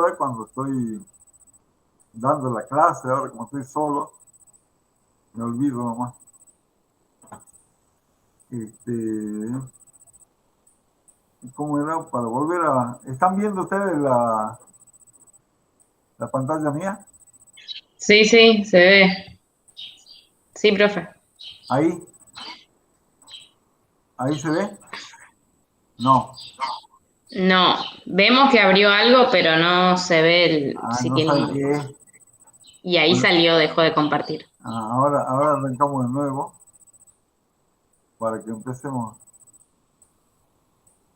ayudar cuando estoy dando la clase, ahora como estoy solo, me olvido nomás. Este, ¿Cómo era? Para volver a... ¿Están viendo ustedes la pantalla mía? Sí, sí, se ve. Sí, profe. Ahí, ahí se ve. No, No, vemos que abrió algo, pero no se ve si no tiene sabe un... qué es. Y ahí Bueno, salió, dejó de compartir. ahora arrancamos de nuevo para que empecemos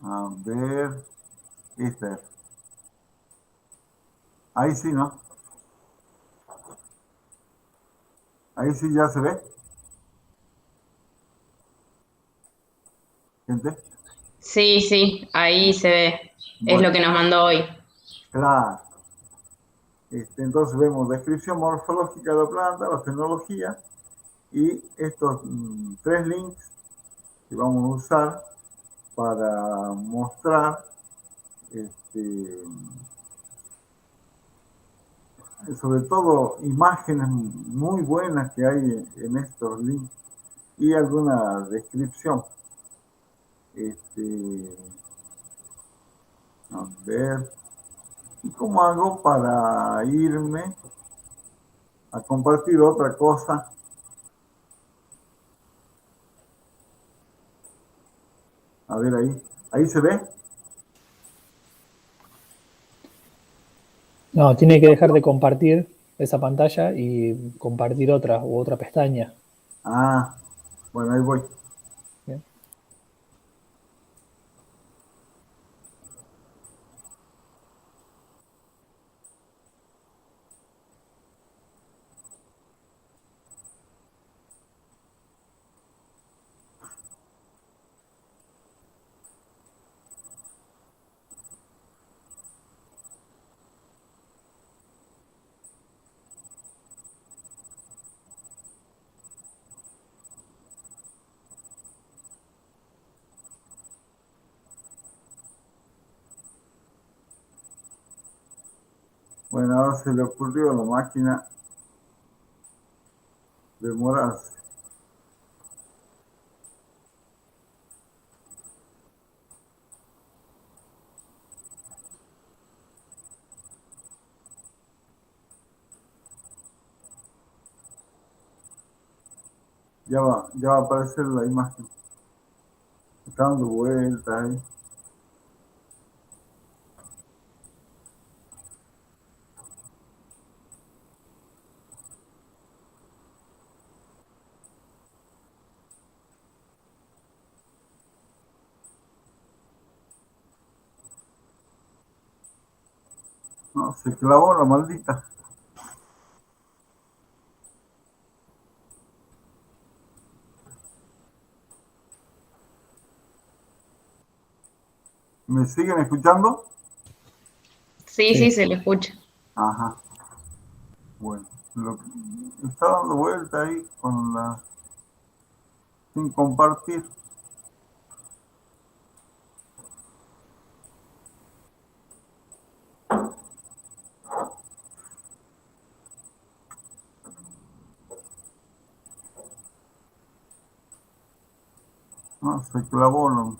a ver. Esta es. Ahí sí, ¿no? Ahí sí ya se ve, gente. Sí, sí, ahí se ve. Es lo Bueno, que nos mandó hoy. claro. Entonces vemos descripción morfológica de la planta, la fenología y estos tres links que vamos a usar para mostrar este, sobre todo imágenes muy buenas que hay en estos links y alguna descripción. Este, a ver, ¿y cómo hago para irme a compartir otra cosa? A ver ahí se ve. No, tiene que dejar de compartir esa pantalla y compartir otra u otra pestaña. Ah, bueno, ahí voy. ¿Bien? Bueno, ahora se le ocurrió a la máquina demorarse. Ya va a aparecer la imagen. Está dando vueltas ahí. No, se clavó la maldita. ¿Me siguen escuchando? Sí, sí, Sí. se le escucha. Ajá, bueno. Está dando vueltas ahí con sin compartir. No, se clavó.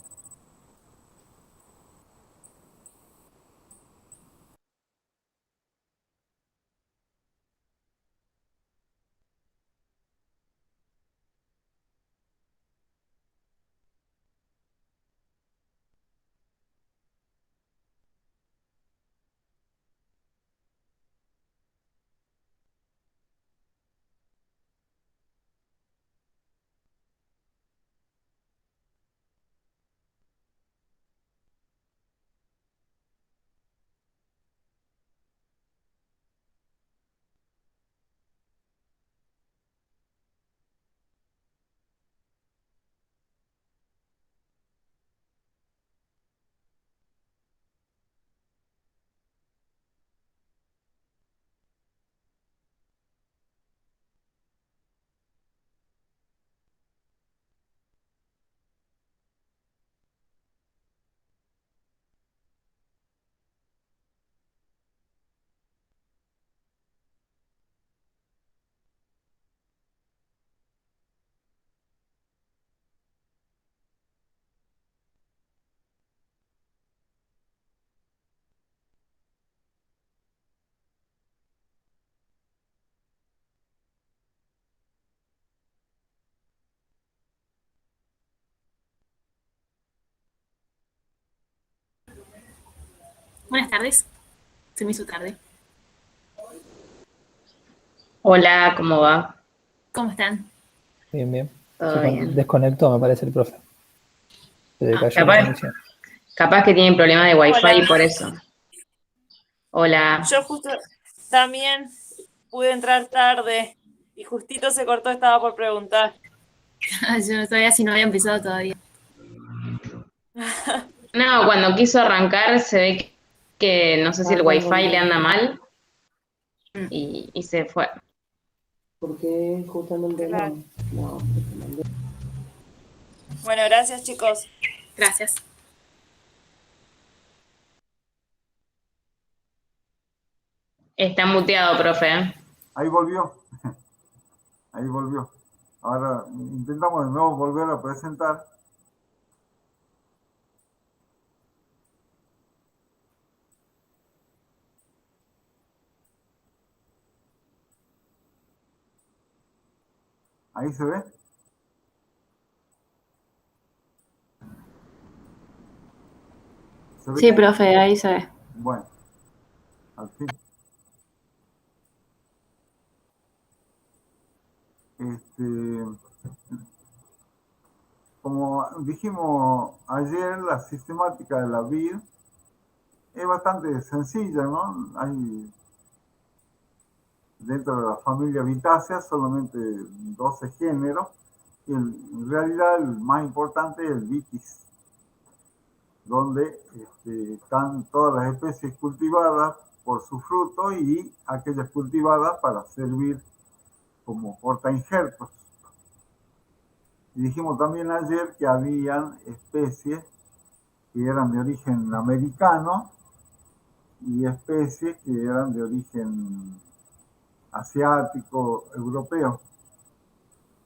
Buenas tardes. Se me hizo tarde. Hola, ¿cómo va? ¿Cómo están? Bien, bien. ¿Todo bien? Desconectó, me parece, el profe. Se le cayó la Capaz, conexión. capaz que tienen problemas de Wi-Fi Hola, y por eso. Hola. yo justo también pude entrar tarde y justito se cortó, estaba por preguntar. Yo todavía si no había empezado todavía. No, cuando quiso arrancar se ve que no sé si el Wi-Fi le anda mal y se fue. Porque justamente Claro. no. Bueno, gracias chicos. Gracias. Está muteado, profe. Ahí volvió. Ahí volvió. Ahora intentamos de nuevo volver a presentar. Ahí se ve. ¿Se ve? Sí, profe, ahí se ve. Bueno, al fin. Como dijimos ayer, la sistemática de la vid es bastante sencilla, ¿no? Hay dentro de la familia Vitácea solamente 12 géneros y en realidad el más importante es el Vitis, donde están todas las especies cultivadas por su fruto y aquellas cultivadas para servir como portainjertos. Y dijimos también ayer que habían especies que eran de origen americano y especies que eran de origen asiático, europeo.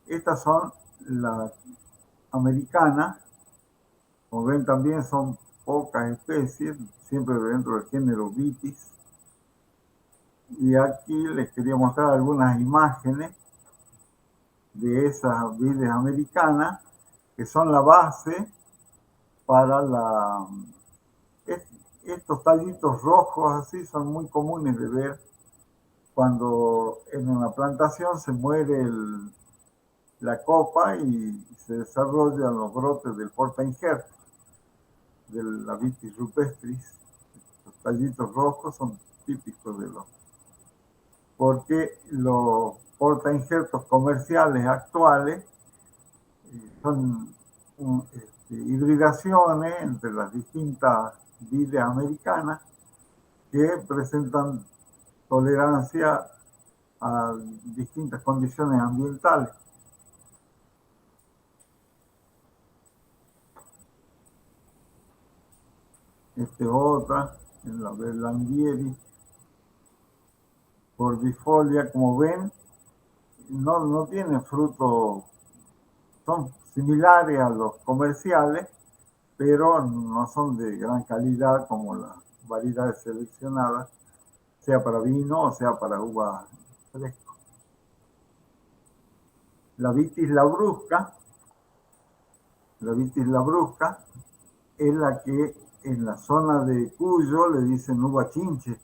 Estas son las americanas, como ven también son pocas especies, siempre dentro del género Vitis. Y aquí les quería mostrar algunas imágenes de esas vides americanas que son la base para estos tallitos rojos así son muy comunes de ver cuando en una plantación se muere la copa y se desarrollan los brotes del portainjerto, de la Vitis rupestris. Los tallitos rojos son típicos de los... Porque los portainjertos comerciales actuales son hibridaciones entre las distintas vides americanas que presentan tolerancia a distintas condiciones ambientales. Otra, en la Berlandieri, cordifolia, como ven, no tiene fruto, son similares a los comerciales, pero no son de gran calidad como las variedades seleccionadas, sea para vino o sea para uva fresca. La Vitis labrusca es la que en la zona de Cuyo le dicen uva chinche,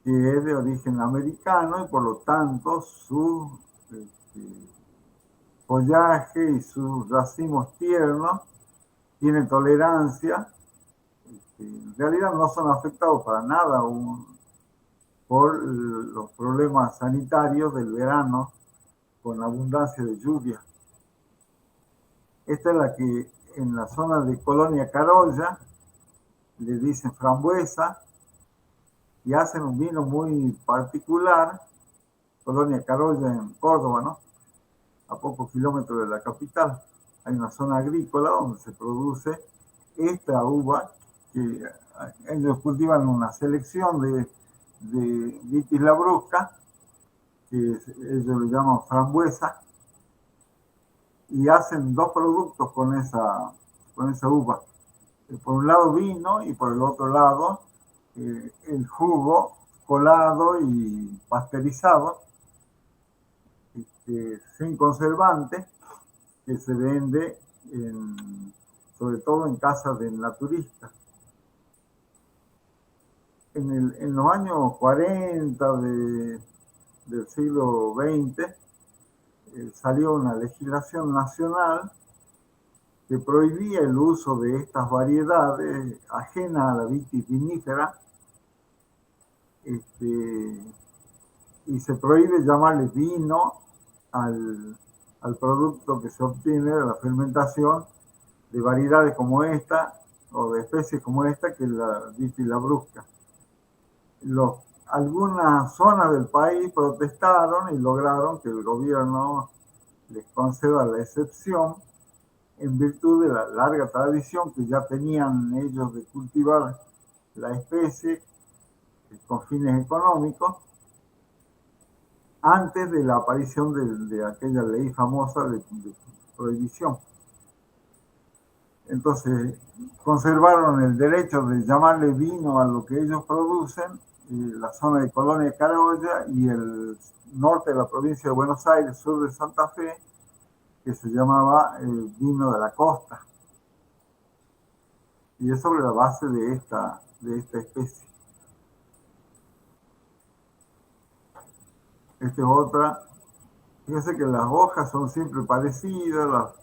que es de origen americano y por lo tanto su follaje y sus racimos tiernos tienen tolerancia. En realidad no son afectados para nada por los problemas sanitarios del verano con abundancia de lluvia. Esta es la que en la zona de Colonia Carolla le dicen frambuesa y hacen un vino muy particular. Colonia Carolla en Córdoba, ¿no? A pocos kilómetros de la capital. Hay una zona agrícola donde se produce esta uva que ellos cultivan una selección de Vitis labrusca, que ellos le llaman frambuesa, y hacen dos productos con esa uva. Por un lado vino y por el otro lado el jugo colado y pasteurizado, sin conservantes, que se vende sobre todo en casas de naturistas. en los años 40 del siglo XX salió una legislación nacional que prohibía el uso de estas variedades ajenas a la vitivinífera, y se prohíbe llamarle vino al producto que se obtiene de la fermentación de variedades como esta o de especies como esta, que es la Vitis-labrusca. Algunas zonas del país protestaron y lograron que el gobierno les conceda la excepción en virtud de la larga tradición que ya tenían ellos de cultivar la especie con fines económicos antes de la aparición de aquella ley famosa de prohibición. Entonces, conservaron el derecho de llamarle vino a lo que ellos producen, la zona de Colonia Carolla y el norte de la provincia de Buenos Aires, sur de Santa Fe, que se llamaba vino de la costa. Y es sobre la base de esta especie. Esta es otra. Fíjense que las hojas son siempre parecidas,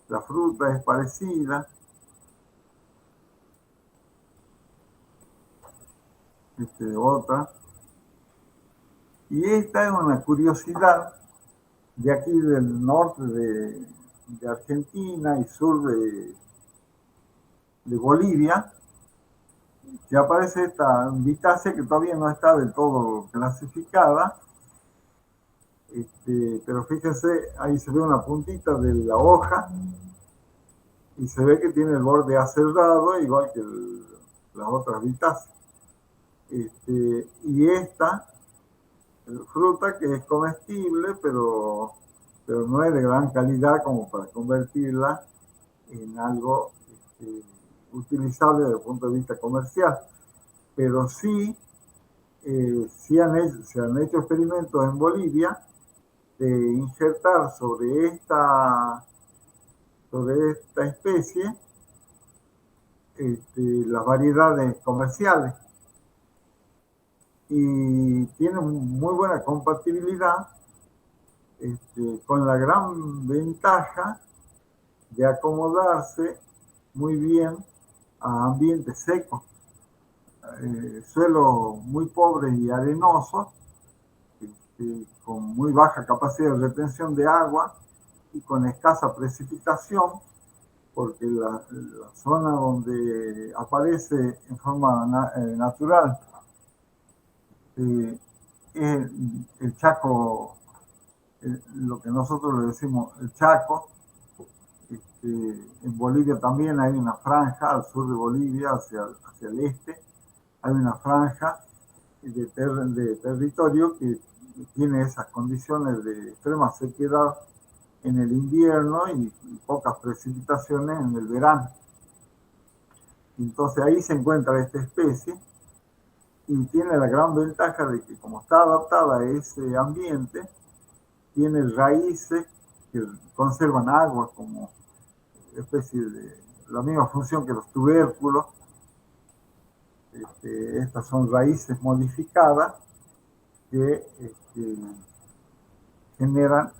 la fruta es parecida. Esta es otra. Y esta es una curiosidad de aquí del norte de Argentina y sur de Bolivia, que aparece esta vitácea que todavía no está del todo clasificada, pero fíjense, ahí se ve una puntita de la hoja y se ve que tiene el borde aserrado, igual que las otras vitáceas. Y esta fruta que es comestible, pero no es de gran calidad como para convertirla en algo utilizable desde el punto de vista comercial. Pero sí, se han hecho experimentos en Bolivia de injertar sobre esta especie las variedades comerciales. Y tiene muy buena compatibilidad con la gran ventaja de acomodarse muy bien a ambientes secos, suelos muy pobres y arenosos, con muy baja capacidad de retención de agua y con escasa precipitación, porque la zona donde aparece en forma natural es el Chaco, lo que nosotros le decimos el Chaco. En Bolivia también hay una franja, al sur de Bolivia, hacia el este, hay una franja de territorio que tiene esas condiciones de extrema sequedad en el invierno y pocas precipitaciones en el verano. Entonces ahí se encuentra esta especie y tiene la gran ventaja de que, como está adaptada a ese ambiente, tiene raíces que conservan agua, como especie de la misma función que los tubérculos. Estas son raíces modificadas que generan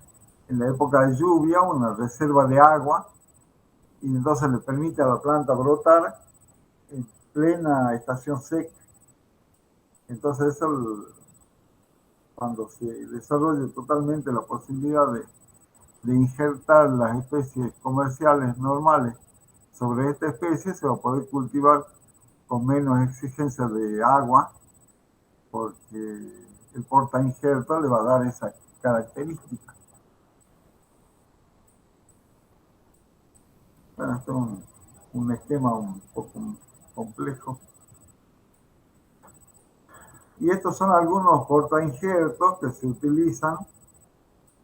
en la época de lluvia una reserva de agua y entonces le permite a la planta brotar en plena estación seca. Entonces cuando se desarrolle totalmente la posibilidad de injertar las especies comerciales normales sobre esta especie, se va a poder cultivar con menos exigencia de agua, porque el porta injerto le va a dar esa característica. Bueno, esto es un esquema un poco complejo. Y estos son algunos porta injertos que se utilizan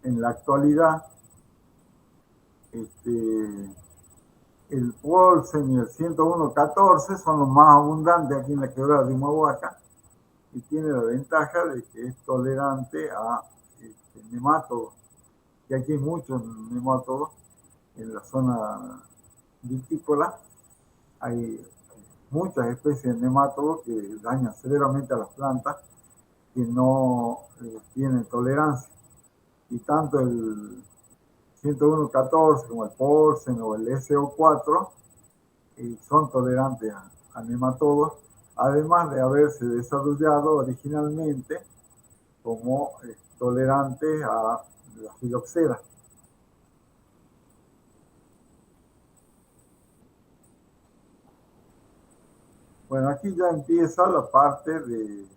en la actualidad. El Paulsen y el 101-14 son los más abundantes aquí en la quebrada de Humahuaca y tiene la ventaja de que es tolerante a nemátodos, y aquí hay muchos nemátodos en la zona vitícola. Hay muchas especies de nemátodos que dañan severamente a las plantas que no tienen tolerancia. Y tanto el 101.14 como el Porcen o el SO4 son tolerantes a nematodos, además de haberse desarrollado originalmente como tolerantes a la filoxera. Bueno, aquí ya empieza la parte de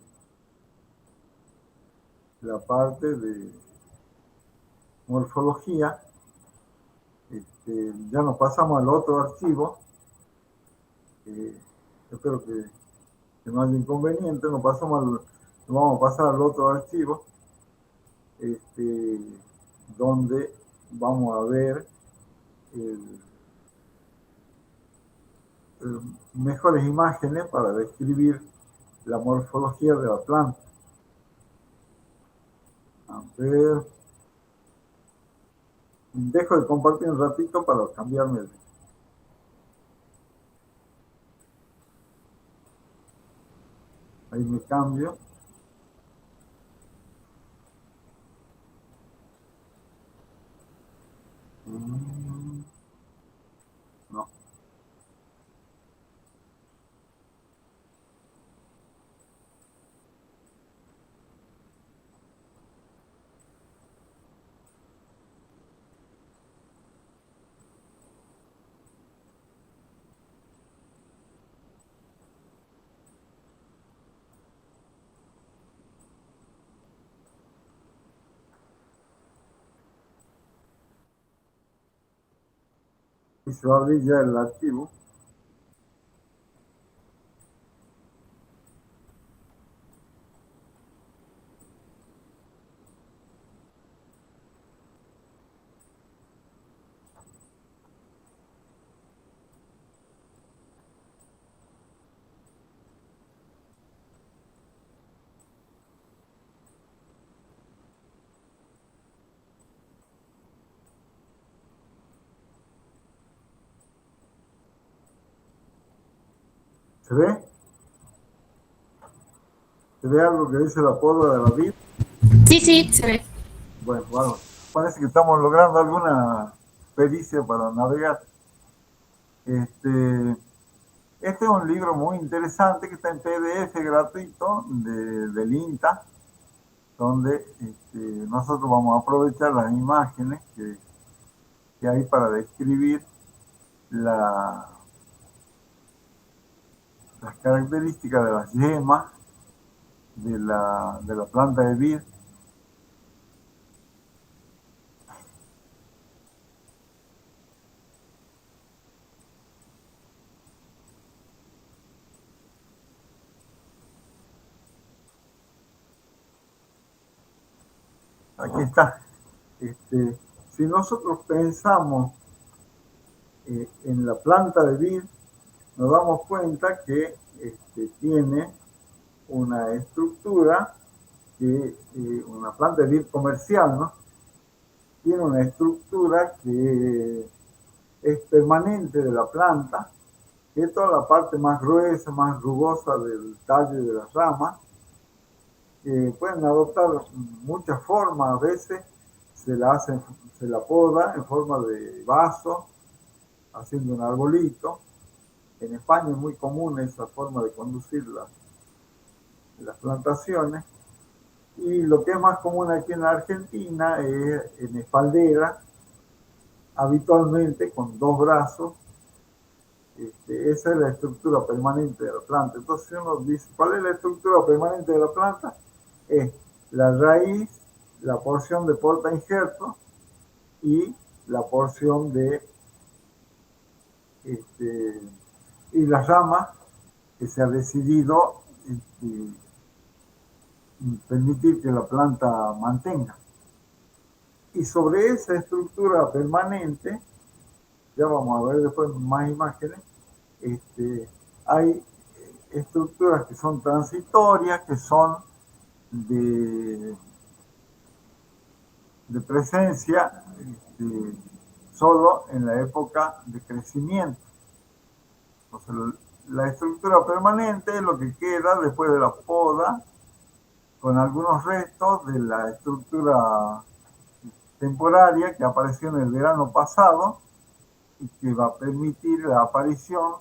morfología. Ya nos pasamos al otro archivo. Espero que no haya inconveniente. Nos vamos a pasar al otro archivo, donde vamos a ver mejores imágenes para describir la morfología de la planta. A ver. Dejo de compartir un ratito para cambiarme. Ahí me cambio. No. Y se va a abrir ya el archivo. ¿Se ve? ¿Se ve algo que dice la poda de la vid? Sí, sí, se ve. Bueno, parece que estamos logrando alguna pericia para navegar. Este es un libro muy interesante que está en PDF gratuito del INTA, donde nosotros vamos a aprovechar las imágenes que hay para describir las características de las yemas de la planta de vid. Aquí está. Si nosotros pensamos en la planta de vid, nos damos cuenta que tiene una estructura una planta de vid comercial, ¿no? Tiene una estructura que es permanente de la planta, que es toda la parte más gruesa, más rugosa del tallo y de las ramas, que pueden adoptar muchas formas. A veces se la poda en forma de vaso, haciendo un arbolito. En España es muy común esa forma de conducir las plantaciones. Y lo que es más común aquí en la Argentina es en espaldera, habitualmente con dos brazos. Esa es la estructura permanente de la planta. Entonces, si uno dice, ¿cuál es la estructura permanente de la planta? Es la raíz, la porción de porta injerto y la porción de y las ramas que se ha decidido permitir que la planta mantenga. Y sobre esa estructura permanente, ya vamos a ver después más imágenes, hay estructuras que son transitorias, que son de presencia solo en la época de crecimiento. Entonces, la estructura permanente es lo que queda después de la poda, con algunos restos de la estructura temporaria que apareció en el verano pasado y que va a permitir la aparición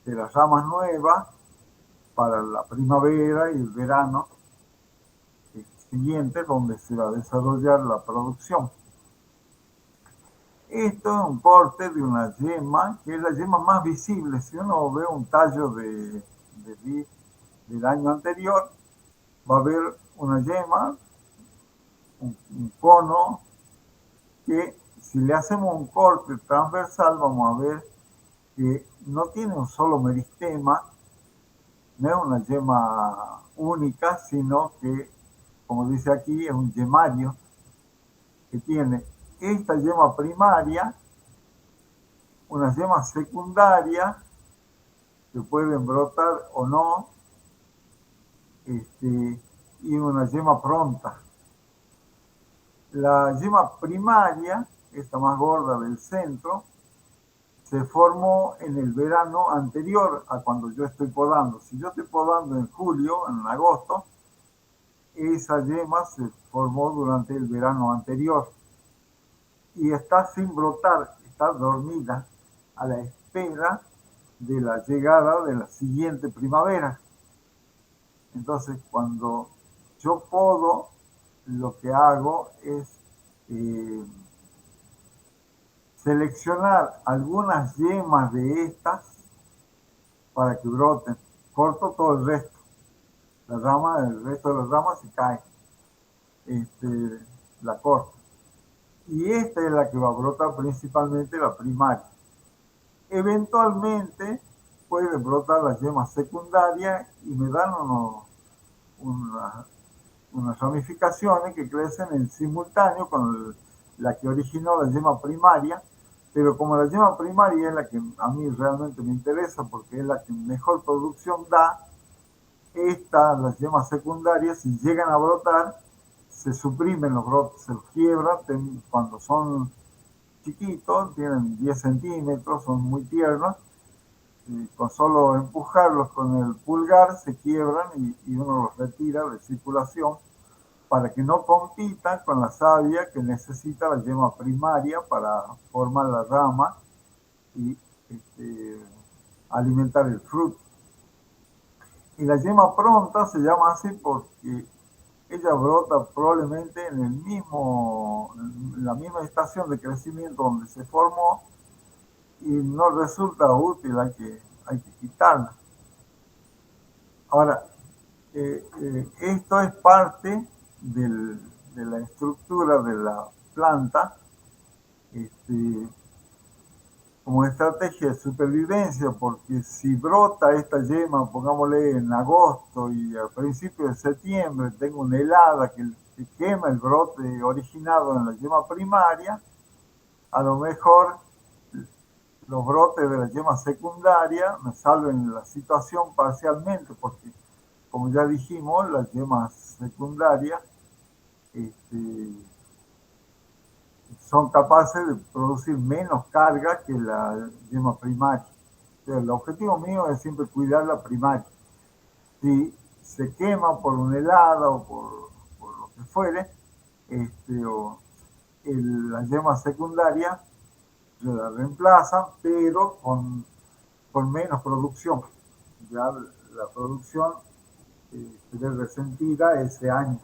de las ramas nuevas para la primavera y el verano siguiente, donde se va a desarrollar la producción. Esto es un corte de una yema, que es la yema más visible. Si uno ve un tallo del año anterior, va a ver una yema, un cono, que si le hacemos un corte transversal, vamos a ver que no tiene un solo meristema, no es una yema única, sino que, como dice aquí, es un yemario que tiene esta yema primaria, una yema secundaria que pueden brotar o no, y una yema pronta. La yema primaria, esta más gorda del centro, se formó en el verano anterior a cuando yo estoy podando. Si yo estoy podando en julio, en agosto, esa yema se formó durante el verano anterior y está sin brotar, está dormida a la espera de la llegada de la siguiente primavera. Entonces, cuando yo podo, lo que hago es seleccionar algunas yemas de estas para que broten. Corto todo el resto. El resto de las ramas se cae. La corto. Y esta es la que va a brotar principalmente, la primaria. Eventualmente puede brotar las yemas secundarias y me dan unas ramificaciones que crecen en simultáneo con la que originó la yema primaria, pero como la yema primaria es la que a mí realmente me interesa porque es la que mejor producción da, las yemas secundarias, si llegan a brotar, se suprimen los brotes, se quiebran cuando son chiquitos, tienen 10 centímetros, son muy tiernos, y con solo empujarlos con el pulgar se quiebran y uno los retira de circulación para que no compitan con la savia que necesita la yema primaria para formar la rama y alimentar el fruto. Y la yema pronta se llama así porque ella brota probablemente en la misma estación de crecimiento donde se formó y no resulta útil, hay que quitarla. Ahora, esto es parte de la estructura de la planta como estrategia de supervivencia, porque si brota esta yema, pongámosle en agosto y a principios de septiembre, tengo una helada que quema el brote originado en la yema primaria, a lo mejor los brotes de la yema secundaria me salven la situación parcialmente, porque como ya dijimos, las yemas secundarias son capaces de producir menos carga que la yema primaria. O sea, el objetivo mío es siempre cuidar la primaria. Si se quema por una helada o por lo que fuere, la yema secundaria la reemplazan, pero con menos producción. Ya la producción se ve resentida ese año.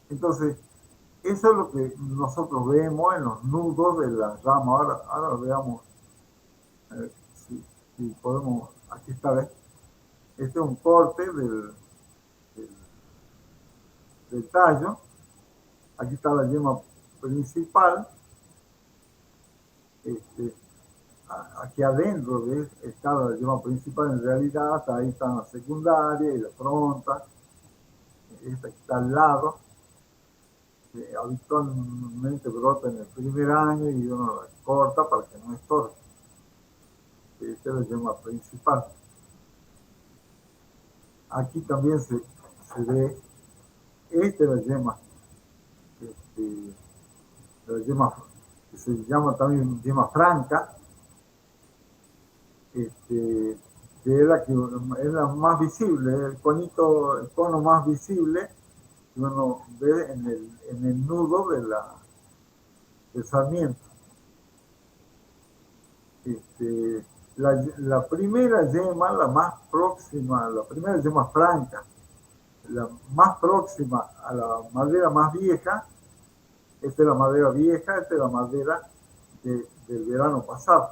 Entonces, eso es lo que nosotros vemos en los nudos de la rama. Ahora veamos si podemos. Aquí está, ¿ves? Este es un corte del tallo. Aquí está la yema principal. Aquí adentro está la yema principal, en realidad ahí están la secundaria y la fronta. Esta que está al lado, que habitualmente brota en el primer año y uno la corta para que no estorbe. Esta es la yema principal. Aquí también se ve, esta es la yema que se llama también yema franca, que es la más visible, el cono más visible que uno ve en el nudo del sarmiento. La primera yema, la más próxima, la primera yema franca, la más próxima a la madera más vieja, esta es la madera vieja, esta es la madera del verano pasado.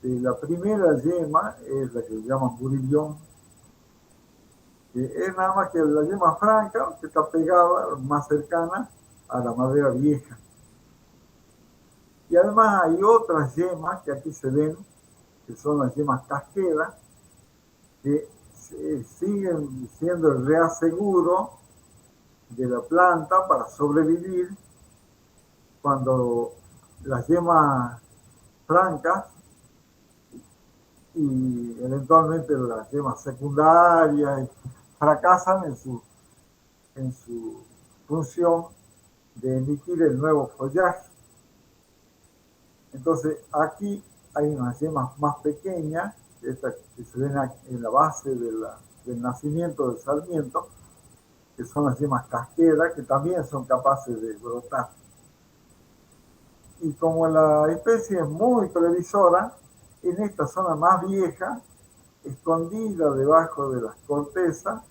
La primera yema es la que llaman burillón, que es nada más que la yema franca, que está pegada, más cercana a la madera vieja. Y además hay otras yemas que aquí se ven, que son las yemas casqueras, que siguen siendo el reaseguro de la planta para sobrevivir cuando las yemas francas y eventualmente las yemas secundarias fracasan en su función de emitir el nuevo follaje. Entonces aquí hay unas yemas más pequeñas, estas que se ven en la base del nacimiento del sarmiento, que son las yemas casqueras, que también son capaces de brotar. Y como la especie es muy previsora, en esta zona más vieja, escondida debajo de las cortezas,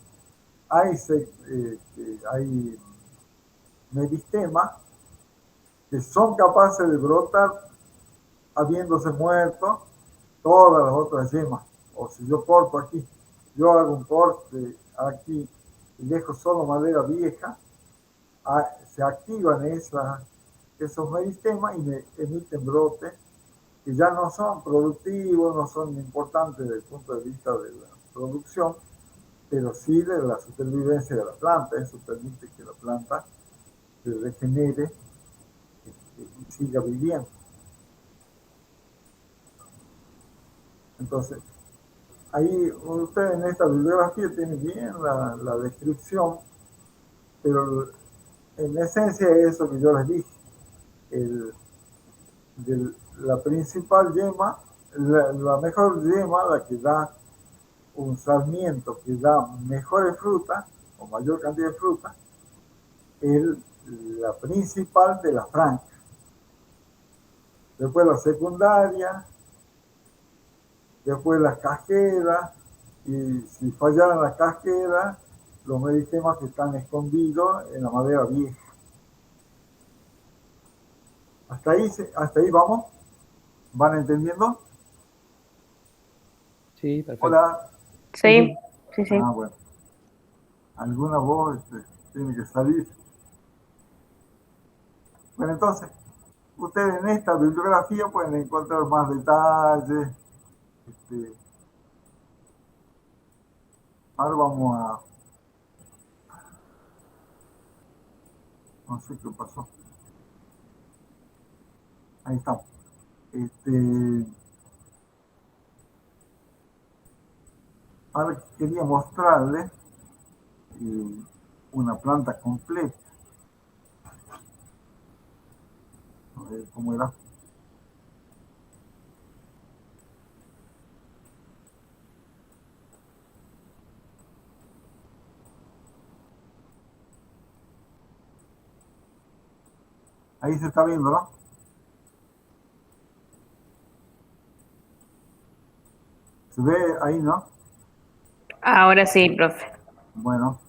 hay meristemas que son capaces de brotar habiéndose muerto todas las otras yemas. O si yo corto aquí, yo hago un corte aquí y dejo solo madera vieja, se activan esos meristemas y me emiten brotes que ya no son productivos, no son importantes desde el punto de vista de la producción, pero sí de la supervivencia de la planta. Eso permite que la planta se regenere y siga viviendo. Entonces, ahí ustedes en esta bibliografía tienen bien la descripción, pero en esencia es eso que yo les dije. La principal yema, la mejor yema, la que da un sarmiento que da mejores frutas o mayor cantidad de fruta, es la principal de la franca. Después la secundaria, después las casqueras, y si fallaran las casqueras, los meristemas que están escondidos en la madera vieja. Hasta ahí vamos. ¿Van entendiendo? Sí, perfecto. Hola. Sí, sí, sí. Ah, bueno. Alguna voz tiene que salir. Bueno, entonces, ustedes en esta bibliografía pueden encontrar más detalles. Ahora vamos a... No sé qué pasó. Ahí estamos. Ahora quería mostrarles una planta completa. A ver cómo era. Ahí se está viendo, ¿no? Se ve ahí, ¿no? Ahora sí, profe. Bueno,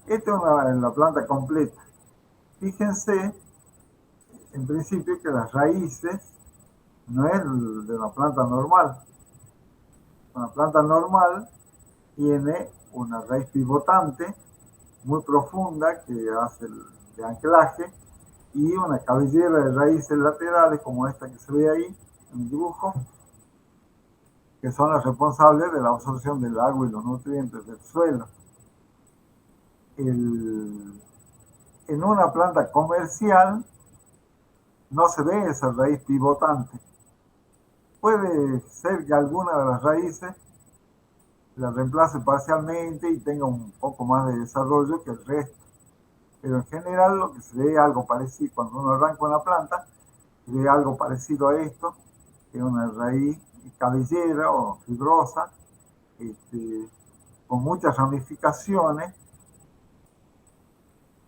esta es la planta completa. Fíjense, en principio, que las raíces no es de una planta normal. Una planta normal tiene una raíz pivotante muy profunda que hace de anclaje y una cabellera de raíces laterales como esta que se ve ahí en el dibujo, que son las responsables de la absorción del agua y los nutrientes del suelo. En una planta comercial no se ve esa raíz pivotante. Puede ser que alguna de las raíces la reemplace parcialmente y tenga un poco más de desarrollo que el resto. Pero en general lo que se ve algo parecido, cuando uno arranca una planta, se ve algo parecido a esto, que es una raíz cabellera o fibrosa, con muchas ramificaciones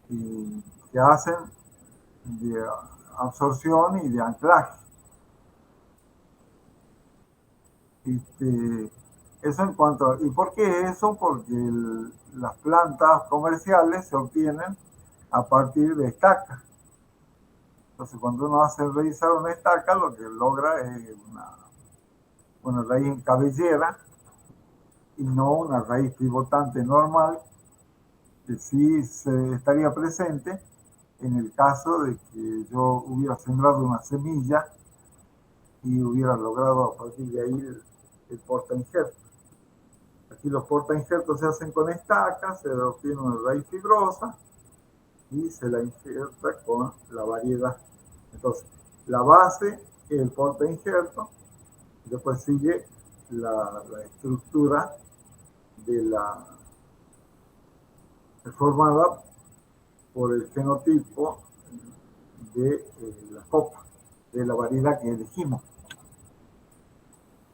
y que hacen de absorción y de anclaje. Eso en cuanto a, ¿y por qué eso? Porque las plantas comerciales se obtienen a partir de estacas. Entonces, cuando uno hace realizar una estaca, lo que logra es una raíz en cabellera y no una raíz pivotante normal, que sí estaría presente en el caso de que yo hubiera sembrado una semilla y hubiera logrado a partir de ahí el portainjerto. Aquí los portainjertos se hacen con estacas, se obtiene una raíz fibrosa y se la injerta con la variedad. Entonces, la base es el portainjerto, después sigue la estructura formada por el fenotipo de la copa, de la variedad que elegimos.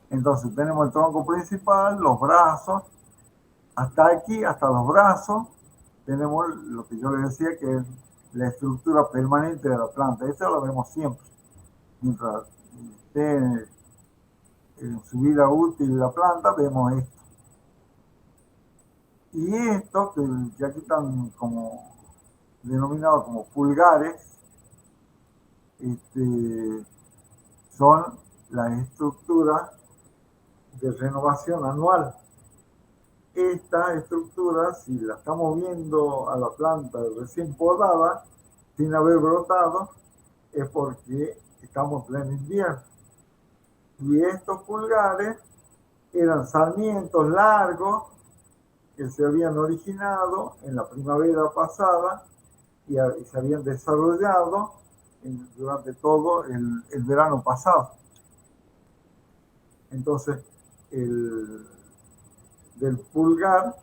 Entonces tenemos el tronco principal, los brazos, hasta aquí, hasta los brazos, tenemos lo que yo les decía que es la estructura permanente de la planta. Eso lo vemos siempre. Mientras esté en su vida útil la planta, vemos esto. Y esto, que aquí están como denominados como pulgares, son las estructuras de renovación anual. Esta estructura, si la estamos viendo a la planta recién podada, sin haber brotado, es porque estamos en pleno invierno. Y estos pulgares eran sarmientos largos que se habían originado en la primavera pasada y se habían desarrollado durante todo el verano pasado. Entonces, del pulgar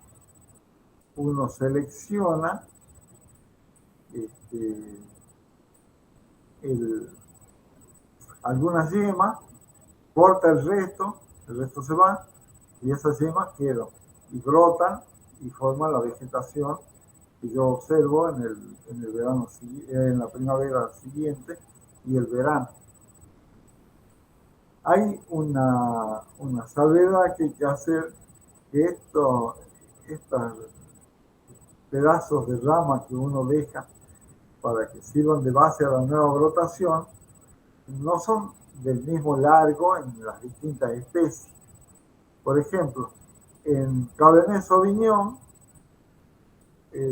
uno selecciona algunas yemas, corta el resto se va y esas yemas quedan y brotan y forman la vegetación que yo observo en el verano, en la primavera siguiente y el verano. Hay una salvedad que hay que hacer, que estos pedazos de rama que uno deja para que sirvan de base a la nueva brotación no son del mismo largo en las distintas especies. Por ejemplo, en Cabernet Sauvignon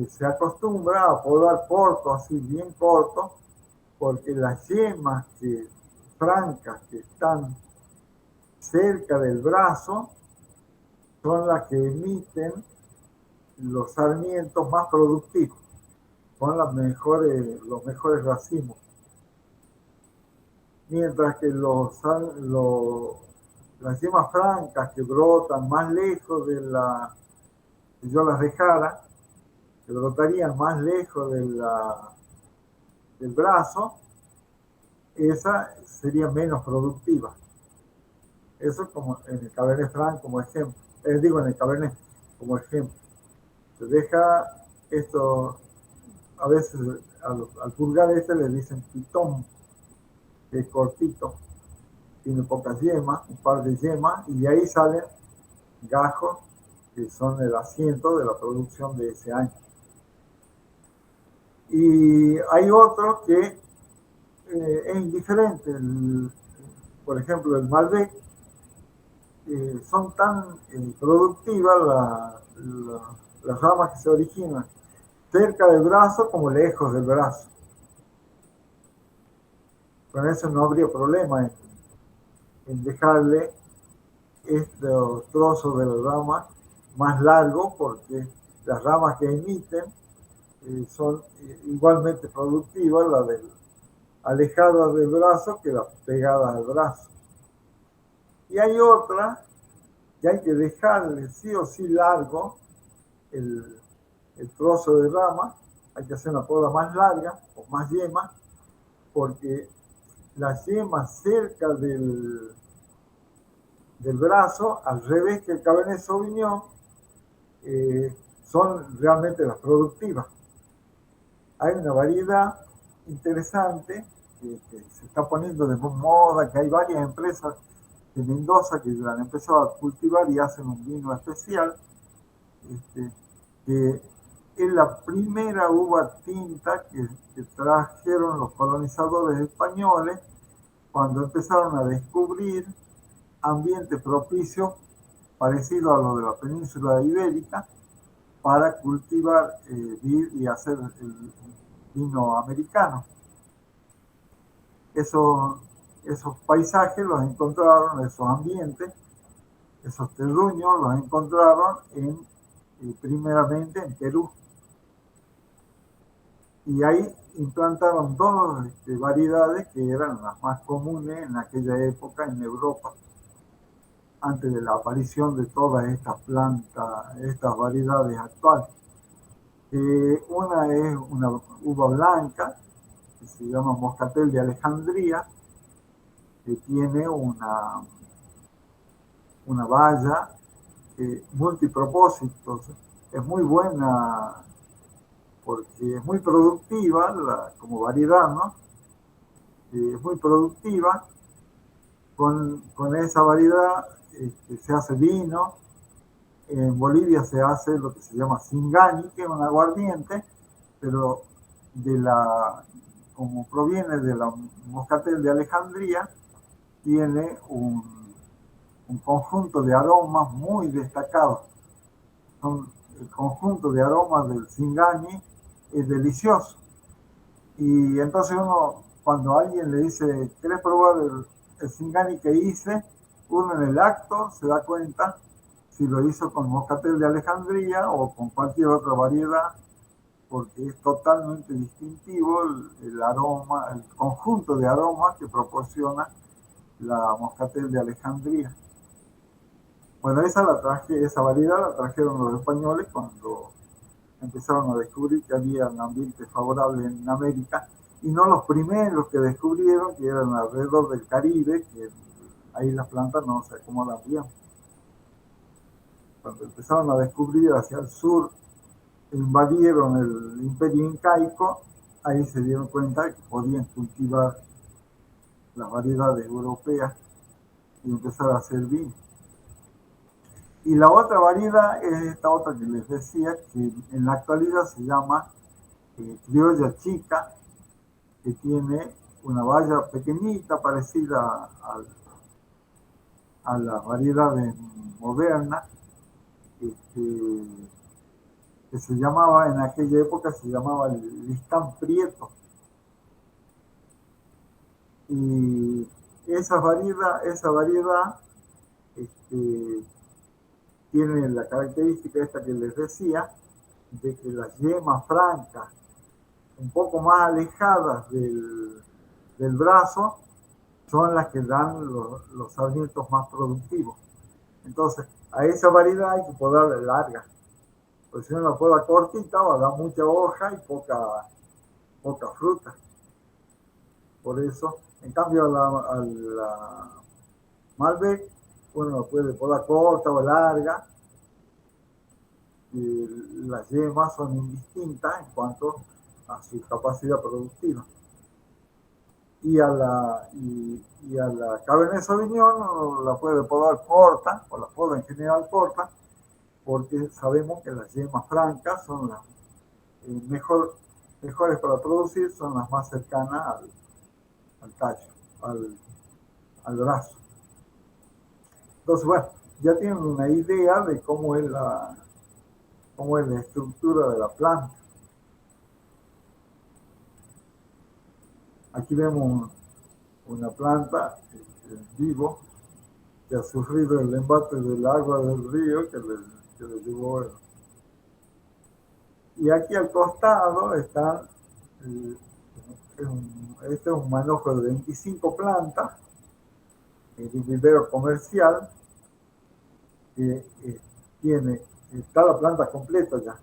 se acostumbra a podar corto, así bien corto, porque las yemas francas que están cerca del brazo son las que emiten los sarmientos más productivos, son los mejores racimos. Mientras que las yemas francas que brotan más lejos si yo las dejara, que brotarían más lejos del brazo, esa sería menos productiva. Eso como en el Cabernet Franc como ejemplo. En el Cabernet como ejemplo. Se deja esto, a veces al pulgar le dicen pitón, que es cortito, tiene pocas yemas, un par de yemas, y de ahí salen gajos que son el asiento de la producción de ese año. Y hay otros que es indiferente. Por ejemplo, el Malbec, son tan productivas las ramas que se originan cerca del brazo como lejos del brazo. Con eso no habría problema en dejarle estos trozos de la rama más largos, porque las ramas que emiten son igualmente productivas, las alejadas del brazo que las pegadas al brazo. Y hay otra que hay que dejarle sí o sí largo el trozo de rama, hay que hacer una poda más larga o más yemas, porque las yemas cerca del del brazo, al revés que el Cabernet Sauvignon, son realmente las productivas. Hay una variedad interesante que se está poniendo de moda, que hay varias empresas de Mendoza que la han empezado a cultivar y hacen un vino especial, que es la primera uva tinta que trajeron los colonizadores españoles cuando empezaron a descubrir ambientes propicios parecidos a los de la península ibérica para cultivar y hacer el vino americano. Esos paisajes los encontraron, esos ambientes, esos terruños los encontraron primeramente en Perú. Y ahí implantaron dos variedades que eran las más comunes en aquella época en Europa, antes de la aparición de todas estas plantas, estas variedades actuales. Una es una uva blanca, que se llama Moscatel de Alejandría, que tiene una valla multipropósitos. Es muy buena porque es muy productiva como variedad, ¿no? Es muy productiva. Con esa variedad se hace vino. En Bolivia se hace lo que se llama Singani, que es un aguardiente, pero como proviene de la Moscatel de Alejandría, tiene un conjunto de aromas muy destacados. El conjunto de aromas del Singani es delicioso. Y entonces cuando alguien le dice, ¿querés probar el Singani que hice? Uno en el acto se da cuenta si lo hizo con Moscatel de Alejandría o con cualquier otra variedad, porque es totalmente distintivo el aroma, el conjunto de aromas que proporciona la Moscatel de Alejandría. Bueno, esa variedad la trajeron los españoles cuando empezaron a descubrir que había un ambiente favorable en América, y no los primeros que descubrieron, que eran alrededor del Caribe, que ahí las plantas no se acomodan bien. Cuando empezaron a descubrir hacia el sur, invadieron el imperio incaico, ahí se dieron cuenta de que podían cultivar las variedades europeas y empezar a hacer vino. Y la otra variedad es esta otra que les decía, que en la actualidad se llama criolla chica, que tiene una valla pequeñita parecida a las variedades modernas, que se llamaba, en aquella época se llamaba el listán prieto. Y esa variedad tiene la característica esta que les decía, de que las yemas francas, un poco más alejadas del brazo, son las que dan los sarmientos más productivos. Entonces, a esa variedad hay que podarla larga, porque si no la poda cortita va a dar mucha hoja y poca fruta. Por eso, en cambio a la Malbec, uno la puede podar corta o larga, y las yemas son indistintas en cuanto a su capacidad productiva. Y a la Cabernet Sauvignon la puede podar corta, o la poda en general corta, porque sabemos que las yemas francas son las mejores para producir, son las más cercanas al tallo, al brazo. Entonces, bueno, ya tienen una idea de cómo es la estructura de la planta. Aquí vemos una planta vivo que ha sufrido el embate del agua del río que le llevó. Y aquí al costado está, este es un manojo de 25 plantas, de vivero comercial, que está la planta completa ya.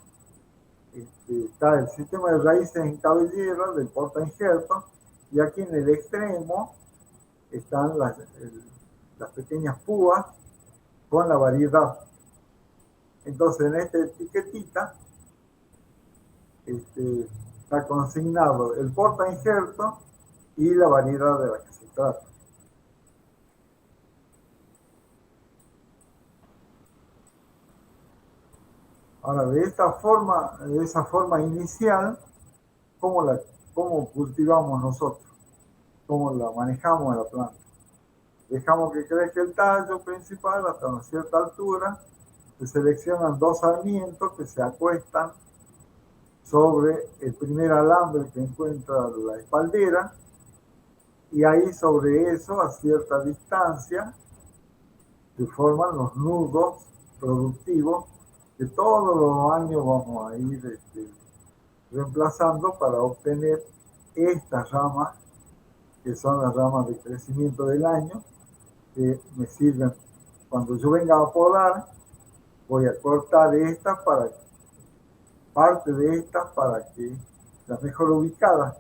Está el sistema de raíces en cabellera del porta injerto, y aquí en el extremo están las pequeñas púas con la variedad. Entonces, en esta etiquetita está consignado el portainjerto y la variedad de la que se trata. Ahora, de esa forma inicial, ¿cómo cultivamos nosotros? ¿Cómo la manejamos en la planta? Dejamos que crezca el tallo principal hasta una cierta altura. Se seleccionan 2 sarmientos que se acuestan sobre el primer alambre que encuentra la espaldera, y ahí sobre eso, a cierta distancia, se forman los nudos productivos que todos los años vamos a ir reemplazando para obtener estas ramas, que son las ramas de crecimiento del año, que me sirven cuando yo venga a podar. Voy a cortar parte de estas para que las mejor ubicadas,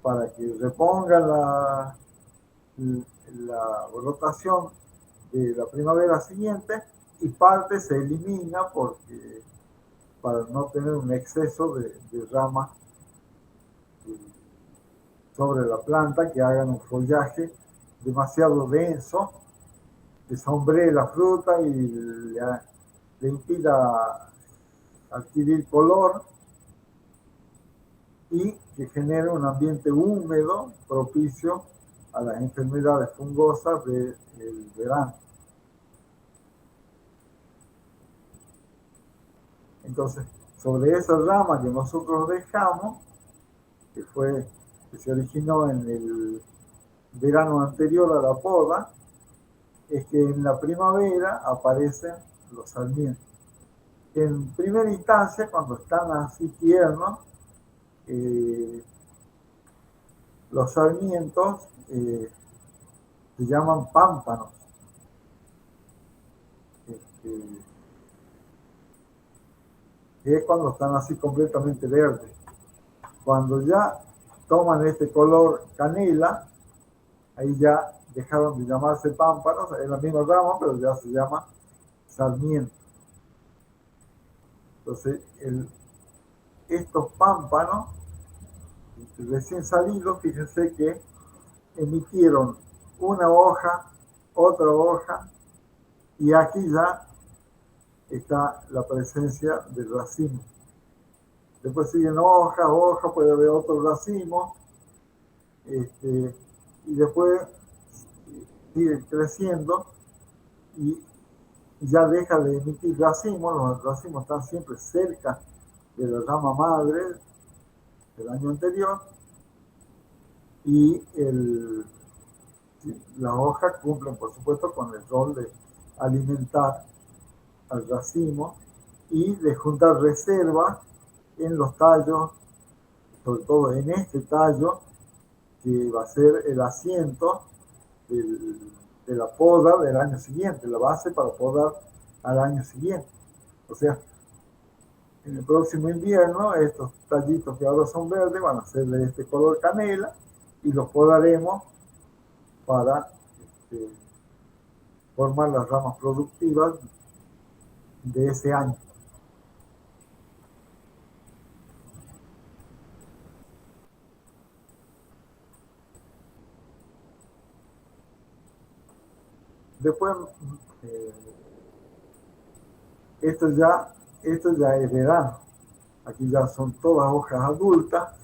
para que repongan la rotación de la primavera siguiente, y parte se elimina para no tener un exceso de ramas sobre la planta que hagan un follaje demasiado denso, que sombree la fruta y le impida adquirir color, y que genere un ambiente húmedo propicio a las enfermedades fungosas del verano. Entonces, sobre esa rama que nosotros dejamos, que se originó en el verano anterior a la poda, es que en la primavera aparecen los sarmientos. En primera instancia, cuando están así tiernos, los sarmientos se llaman pámpanos. Que es cuando están así completamente verdes. Cuando ya toman este color canela, ahí ya dejaron de llamarse pámpanos, es la misma rama, pero ya se llama sarmiento. Entonces, estos pámpanos recién salidos, fíjense que emitieron una hoja, otra hoja, y aquí ya está la presencia del racimo. Después siguen hoja, puede haber otro racimo, y después sigue creciendo y ya deja de emitir racimos. Los racimos están siempre cerca de la rama madre del año anterior, y las hojas cumplen, por supuesto, con el rol de alimentar al racimo y de juntar reservas en los tallos, sobre todo en este tallo, que va a ser el asiento de la poda del año siguiente, la base para podar al año siguiente. O sea, en el próximo invierno, estos tallitos que ahora son verdes van a ser de este color canela, y los podaremos para formar las ramas productivas de ese año. Después, esto ya es verano. Aquí ya son todas hojas adultas.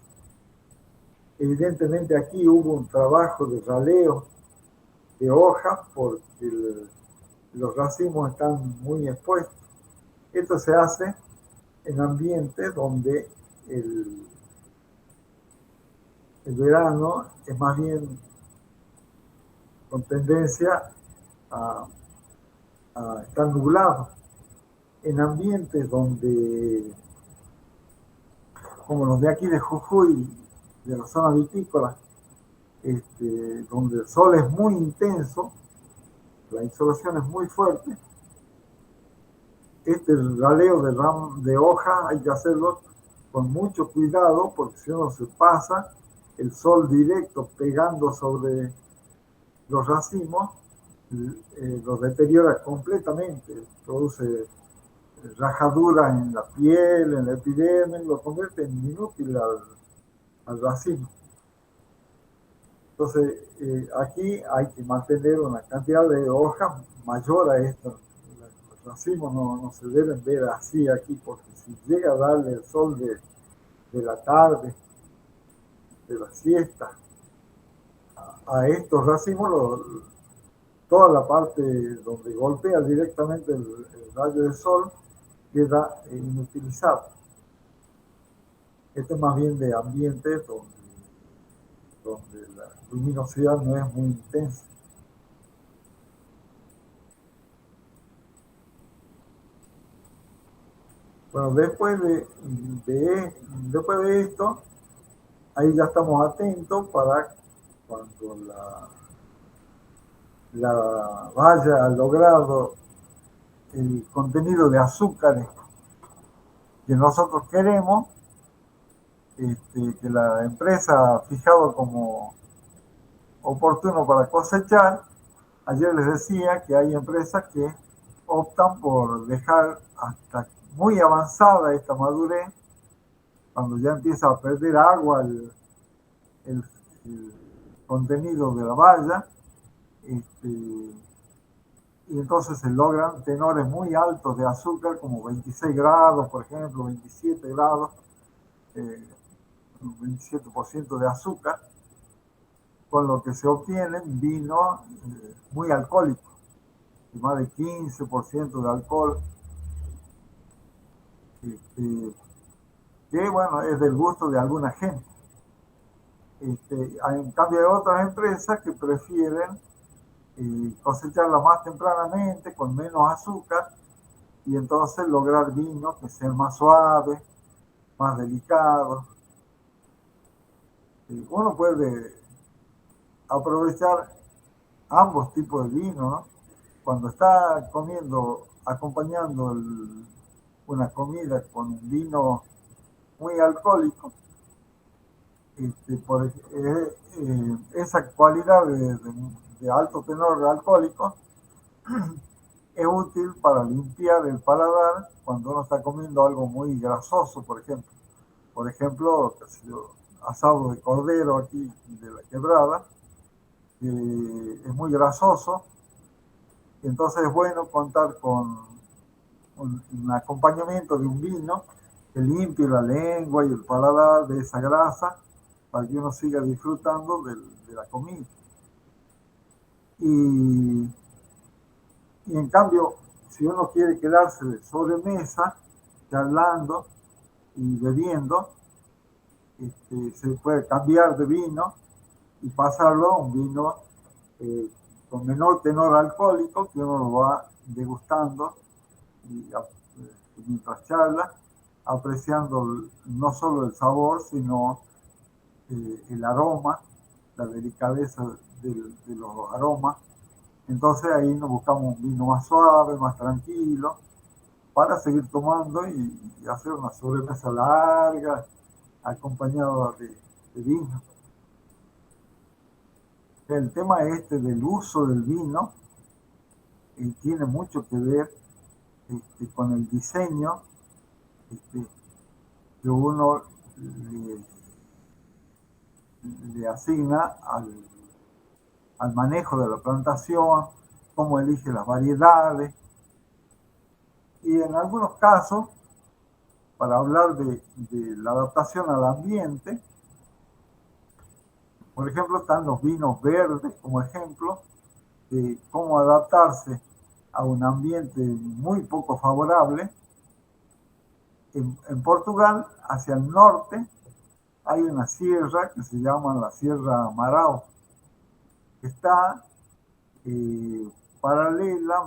Evidentemente aquí hubo un trabajo de raleo de hojas porque los racimos están muy expuestos. Esto se hace en ambientes donde el verano es más bien con tendencia a estar nublado. En ambientes donde, como los de aquí de Jujuy, de la zona vitícola, donde el sol es muy intenso, la insolación es muy fuerte, este raleo de hojas hay que hacerlo con mucho cuidado, porque si uno se pasa, el sol directo pegando sobre los racimos lo deteriora completamente, produce rajaduras en la piel, en la epidermis, lo convierte en inútil al racimo. Entonces, aquí hay que mantener una cantidad de hojas mayor a esto. Los racimos no se deben ver así aquí, porque si llega a darle el sol de la tarde, de la siesta, a estos racimos, toda la parte donde golpea directamente el rayo del sol queda inutilizado. Esto es más bien de ambiente donde la luminosidad no es muy intensa. Bueno, después de esto, ahí ya estamos atentos para cuando la valla ha logrado el contenido de azúcares que nosotros queremos, que la empresa ha fijado como oportuno para cosechar. Ayer les decía que hay empresas que optan por dejar hasta muy avanzada esta madurez, cuando ya empieza a perder agua el contenido de la valla, y entonces se logran tenores muy altos de azúcar, como 26 grados, por ejemplo, 27 grados, 27% de azúcar, con lo que se obtienen vinos muy alcohólicos, más de 15% de alcohol, que bueno, es del gusto de alguna gente. En cambio hay otras empresas que prefieren cosecharla más tempranamente, con menos azúcar, y entonces lograr vinos que sean más suaves, más delicados. Uno puede aprovechar ambos tipos de vino, ¿no? Cuando está acompañando una comida con un vino muy alcohólico, esa cualidad de alto tenor alcohólico es útil para limpiar el paladar cuando uno está comiendo algo muy grasoso, por ejemplo. Por ejemplo, asado de cordero aquí de la Quebrada, es muy grasoso, entonces es bueno contar con un acompañamiento de un vino que limpie la lengua y el paladar de esa grasa para que uno siga disfrutando de la comida. Y en cambio, si uno quiere quedarse de sobremesa, charlando y bebiendo, se puede cambiar de vino y pasarlo a un vino con menor tenor alcohólico, que uno lo va degustando y mientras charla, apreciando no solo el sabor, sino el aroma, la delicadeza de los aromas. Entonces ahí nos buscamos un vino más suave, más tranquilo, para seguir tomando y hacer una sobremesa larga, acompañado de vino. El tema del uso del vino tiene mucho que ver con el diseño que uno le asigna al manejo de la plantación, cómo elige las variedades. Y en algunos casos, para hablar de la adaptación al ambiente, por ejemplo, están los vinos verdes como ejemplo de cómo adaptarse a un ambiente muy poco favorable. En Portugal, hacia el norte, hay una sierra que se llama la Sierra Marao, que está paralela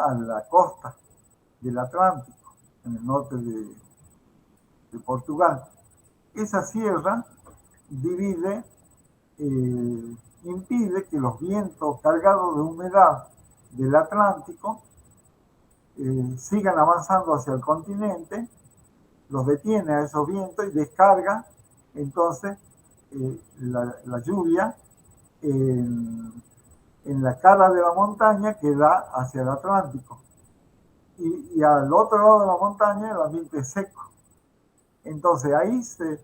a la costa del Atlántico, en el norte de Portugal. Esa sierra impide que los vientos cargados de humedad del Atlántico sigan avanzando hacia el continente, los detiene a esos vientos y descarga entonces la lluvia en la cara de la montaña que da hacia el Atlántico. Y al otro lado de la montaña el ambiente es seco. Entonces ahí se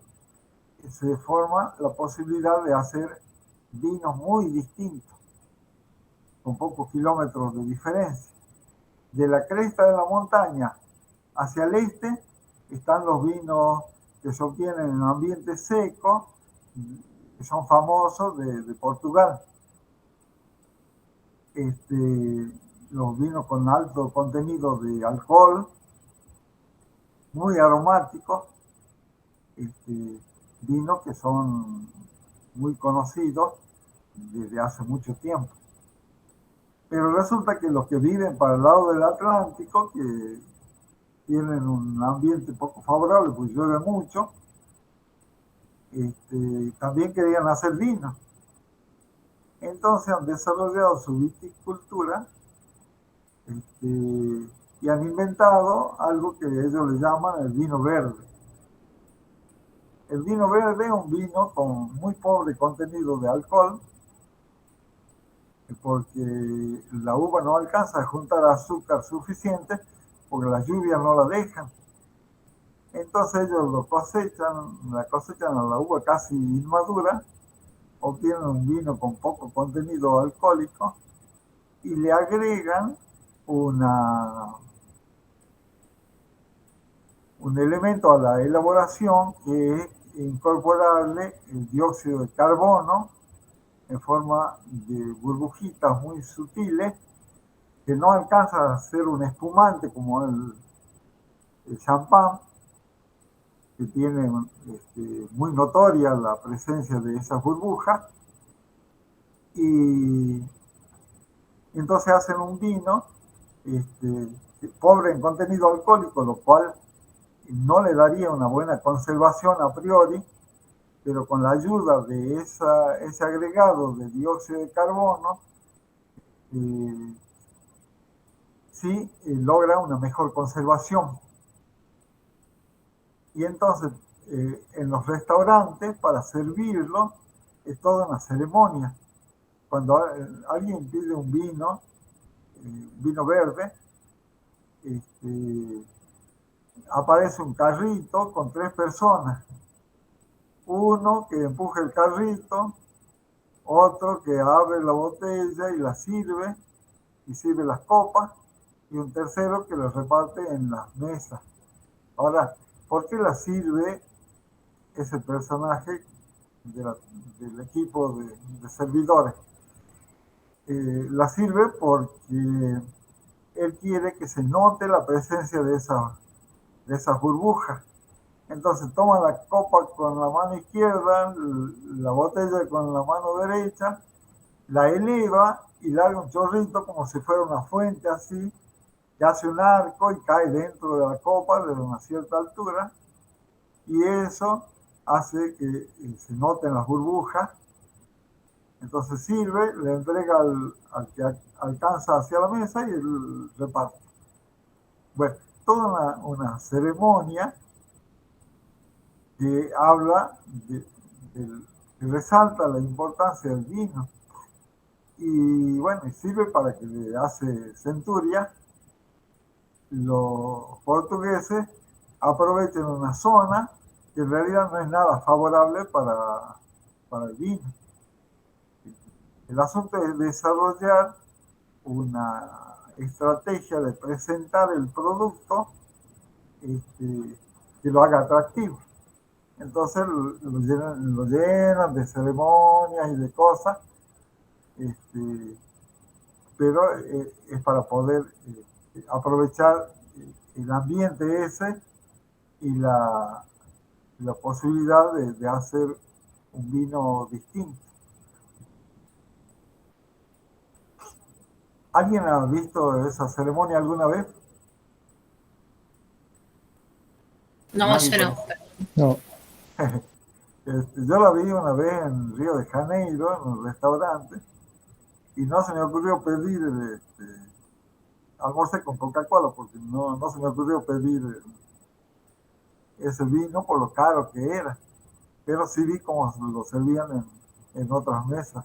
forma la posibilidad de hacer vinos muy distintos, con pocos kilómetros de diferencia. De la cresta de la montaña hacia el este están los vinos que se obtienen en un ambiente seco, que son famosos de Portugal. Los vinos con alto contenido de alcohol, muy aromáticos, vinos que son muy conocidos desde hace mucho tiempo. Pero resulta que los que viven para el lado del Atlántico, que tienen un ambiente poco favorable, pues llueve mucho, también querían hacer vino. Entonces han desarrollado su viticultura y han inventado algo que ellos le llaman el vino verde. El vino verde es un vino con muy pobre contenido de alcohol, porque la uva no alcanza a juntar azúcar suficiente porque las lluvias no la dejan. Entonces ellos cosechan a la uva casi inmadura, obtienen un vino con poco contenido alcohólico y le agregan un elemento a la elaboración que es incorporarle el dióxido de carbono en forma de burbujitas muy sutiles que no alcanza a ser un espumante como el champán, que tiene muy notoria la presencia de esas burbujas, y entonces hacen un vino pobre en contenido alcohólico, lo cual no le daría una buena conservación a priori, pero con la ayuda de ese agregado de dióxido de carbono, sí logra una mejor conservación. Y entonces, en los restaurantes, para servirlo, es toda una ceremonia. Cuando alguien pide un vino verde, aparece un carrito con 3 personas. Uno que empuja el carrito, otro que abre la botella y la sirve, y sirve las copas, y un tercero que las reparte en las mesas. Ahora, ¿por qué la sirve ese personaje del equipo de servidores? La sirve porque él quiere que se note la presencia de esas burbujas. Entonces toma la copa con la mano izquierda, la botella con la mano derecha, la eleva y larga un chorrito como si fuera una fuente así, que hace un arco y cae dentro de la copa desde una cierta altura, y eso hace que se noten las burbujas. Entonces sirve, le entrega al que alcanza hacia la mesa y él reparte. Bueno, toda una ceremonia que habla, que resalta la importancia del vino. Y bueno, sirve para que le hace centuria. Los portugueses aprovechan una zona que en realidad no es nada favorable para el vino. El asunto es desarrollar una estrategia de presentar el producto que lo haga atractivo. Entonces lo llenan de ceremonias y de cosas, pero es para poder aprovechar el ambiente ese y la posibilidad de hacer un vino distinto. ¿Alguien ha visto esa ceremonia alguna vez? No, yo no. No, Yo la vi una vez en Río de Janeiro, en un restaurante, y no se me ocurrió pedir, almorcé con Coca-Cola, porque no se me ocurrió pedir ese vino por lo caro que era, pero sí vi cómo lo servían en otras mesas.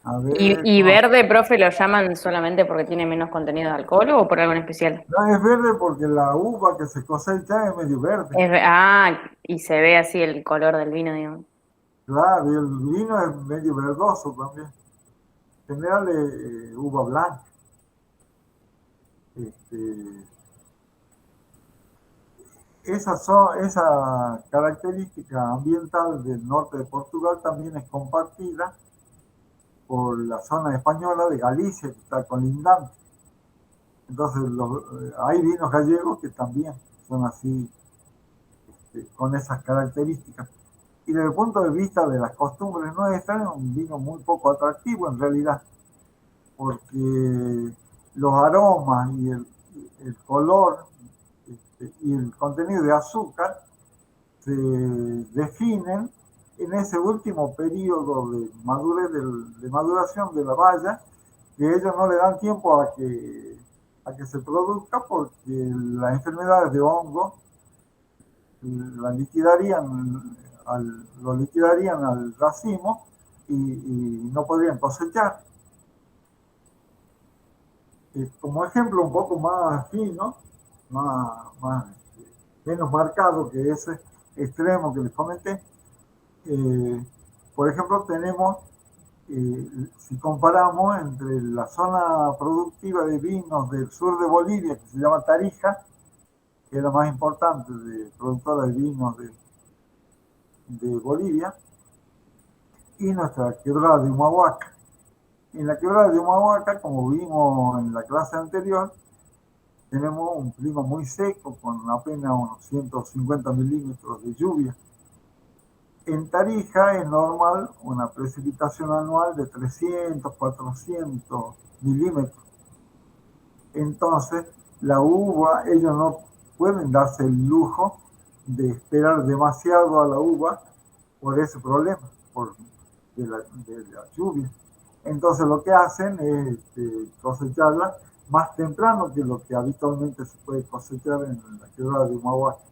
A ver, ¿Y verde, profe, lo llaman solamente porque tiene menos contenido de alcohol o por algo en especial? no es verde porque la uva que se cosecha es medio verde. Y se ve así el color del vino, digamos. Claro, y el vino es medio verdoso también. En general es uva blanca. Este, esa característica ambiental del norte de Portugal también es compartida por la zona española de Galicia, que está colindante. Entonces hay vinos gallegos que también son así, con esas características. Y desde el punto de vista de las costumbres nuestras, es un vino muy poco atractivo en realidad, porque los aromas y el color y el contenido de azúcar se definen en ese último periodo de madurez, de maduración de la baya, que ellos no le dan tiempo a que se produzca porque las enfermedades de hongo lo liquidarían al racimo y no podrían cosechar. Como ejemplo un poco más fino, menos marcado que ese extremo que les comenté, por ejemplo tenemos, si comparamos entre la zona productiva de vinos del sur de Bolivia, que se llama Tarija, que es la más importante productora de vinos de Bolivia, y nuestra quebrada de Humahuaca. En la quebrada de Humahuaca, como vimos en la clase anterior, tenemos un clima muy seco, con apenas unos 150 milímetros de lluvia. En Tarija es normal una precipitación anual de 300, 400 milímetros. Entonces, la uva, ellos no pueden darse el lujo de esperar demasiado a la uva por ese problema, de la lluvia. Entonces, lo que hacen es cosecharla más temprano que lo que habitualmente se puede cosechar en la quebrada de Humahuaca.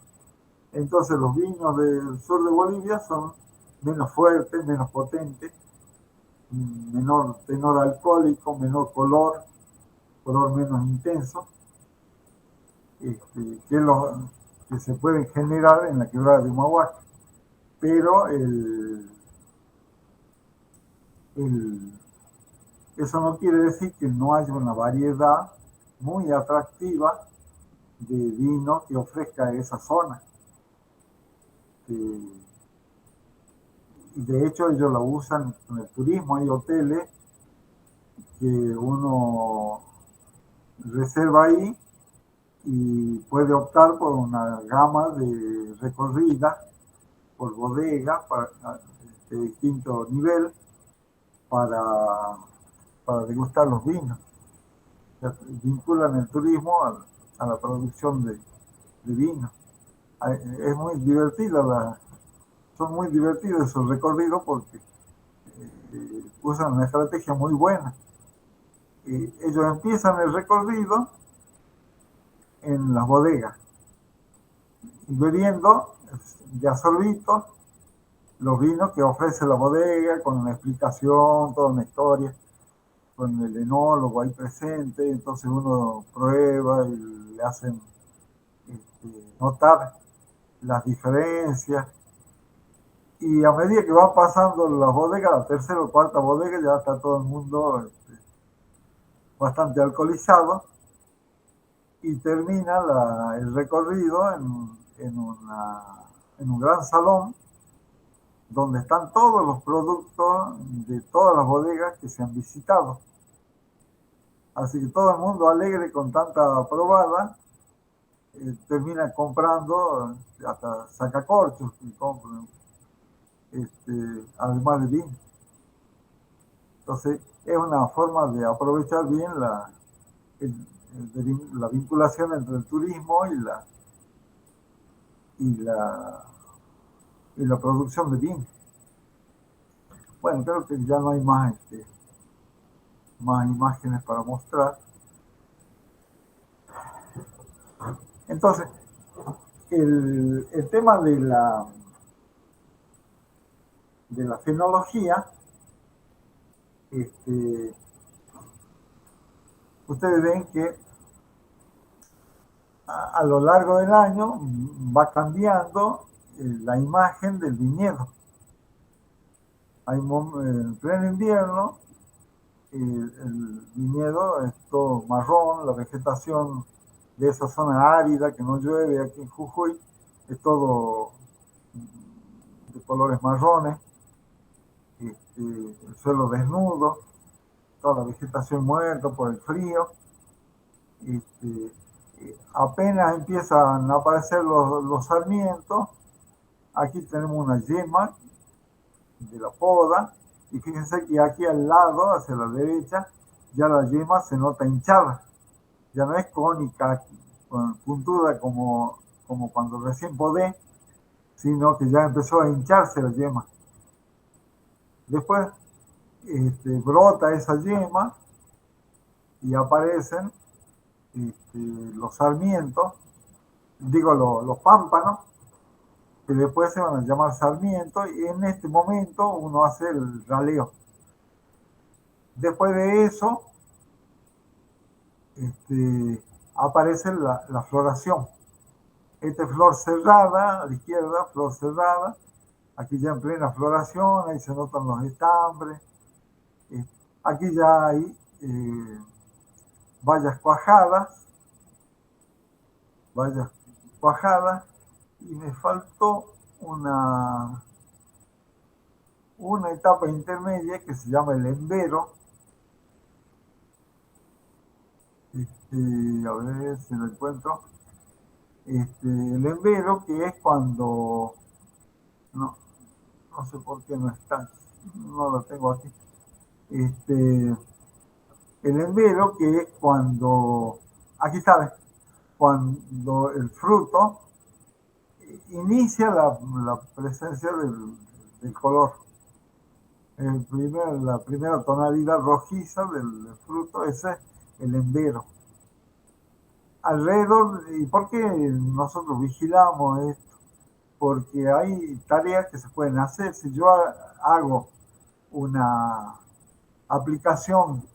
Entonces los vinos del sur de Bolivia son menos fuertes, menos potentes, menor tenor alcohólico, menor color menos intenso, que los que se pueden generar en la quebrada de Humahuaca. Pero eso no quiere decir que no haya una variedad muy atractiva de vino que ofrezca esa zona. Y de hecho ellos la usan en el turismo. Hay hoteles que uno reserva ahí y puede optar por una gama de recorridas por bodega de distinto nivel para degustar los vinos. Vinculan el turismo a la producción de vino. Es muy divertido, son muy divertidos esos recorridos porque usan una estrategia muy buena. Ellos empiezan el recorrido en las bodegas, bebiendo de a sorbitos los vinos que ofrece la bodega, con una explicación, toda una historia, con el enólogo ahí presente. Entonces uno prueba y le hacen notar las diferencias, y a medida que van pasando las bodegas, la tercera o cuarta bodega, ya está todo el mundo bastante alcoholizado, y termina el recorrido en un gran salón donde están todos los productos de todas las bodegas que se han visitado. Así que todo el mundo alegre con tanta probada, termina comprando hasta sacacorchos y compran, además de vino. Entonces es una forma de aprovechar bien la vinculación entre el turismo y la producción de vino. Bueno, creo que ya no hay más imágenes para mostrar. Entonces, el tema de la fenología este, ustedes ven que a lo largo del año va cambiando la imagen del viñedo. En pleno invierno, el viñedo es todo marrón, la vegetación de esa zona árida que no llueve aquí en Jujuy es todo de colores marrones, el suelo desnudo, toda la vegetación muerta por el frío. Apenas empiezan a aparecer los sarmientos, aquí tenemos una yema de la poda, y fíjense que aquí al lado, hacia la derecha, ya la yema se nota hinchada, ya no es cónica, puntuda como cuando recién podé, sino que ya empezó a hincharse la yema. Después brota esa yema y aparecen los sarmientos, digo los pámpanos, que después se van a llamar sarmientos, y en este momento uno hace el raleo. Después de eso aparece la floración. Esta es flor cerrada, a la izquierda, flor cerrada, aquí ya en plena floración, ahí se notan los estambres. Aquí ya hay bayas cuajadas, y me faltó una etapa intermedia que se llama el embero. A ver si lo encuentro. El embero, que es cuando no sé por qué no está, no lo tengo aquí. El embero, que es cuando, aquí está, cuando el fruto inicia la presencia del color. La primera tonalidad rojiza del fruto, ese es el embero. Alrededor, ¿y por qué nosotros vigilamos esto? Porque hay tareas que se pueden hacer. Si yo hago una aplicación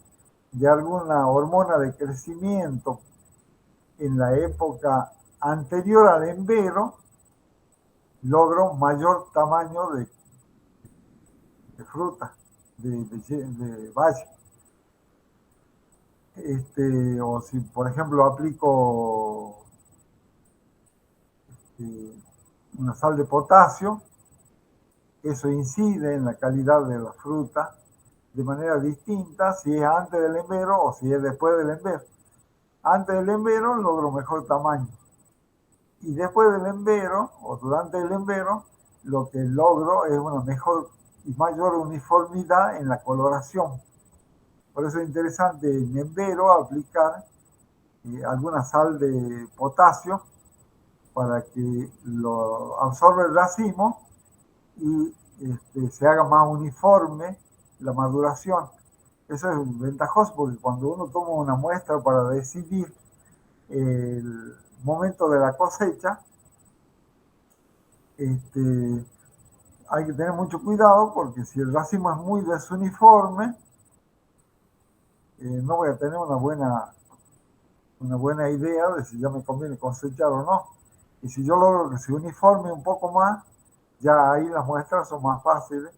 de alguna hormona de crecimiento en la época anterior al embero, logro mayor tamaño de fruta, de baya. O si, por ejemplo, aplico una sal de potasio, eso incide en la calidad de la fruta de manera distinta si es antes del embero o si es después del embero. Antes del embero logro mejor tamaño, y después del embero o durante el embero lo que logro es una mejor y mayor uniformidad en la coloración. Por eso es interesante en embero aplicar alguna sal de potasio para que lo absorba el racimo y se haga más uniforme la maduración. Eso es ventajoso porque cuando uno toma una muestra para decidir el momento de la cosecha, hay que tener mucho cuidado, porque si el racimo es muy desuniforme, no voy a tener una buena idea de si ya me conviene cosechar o no. Y si yo logro que se uniforme un poco más, ya ahí las muestras son más fáciles,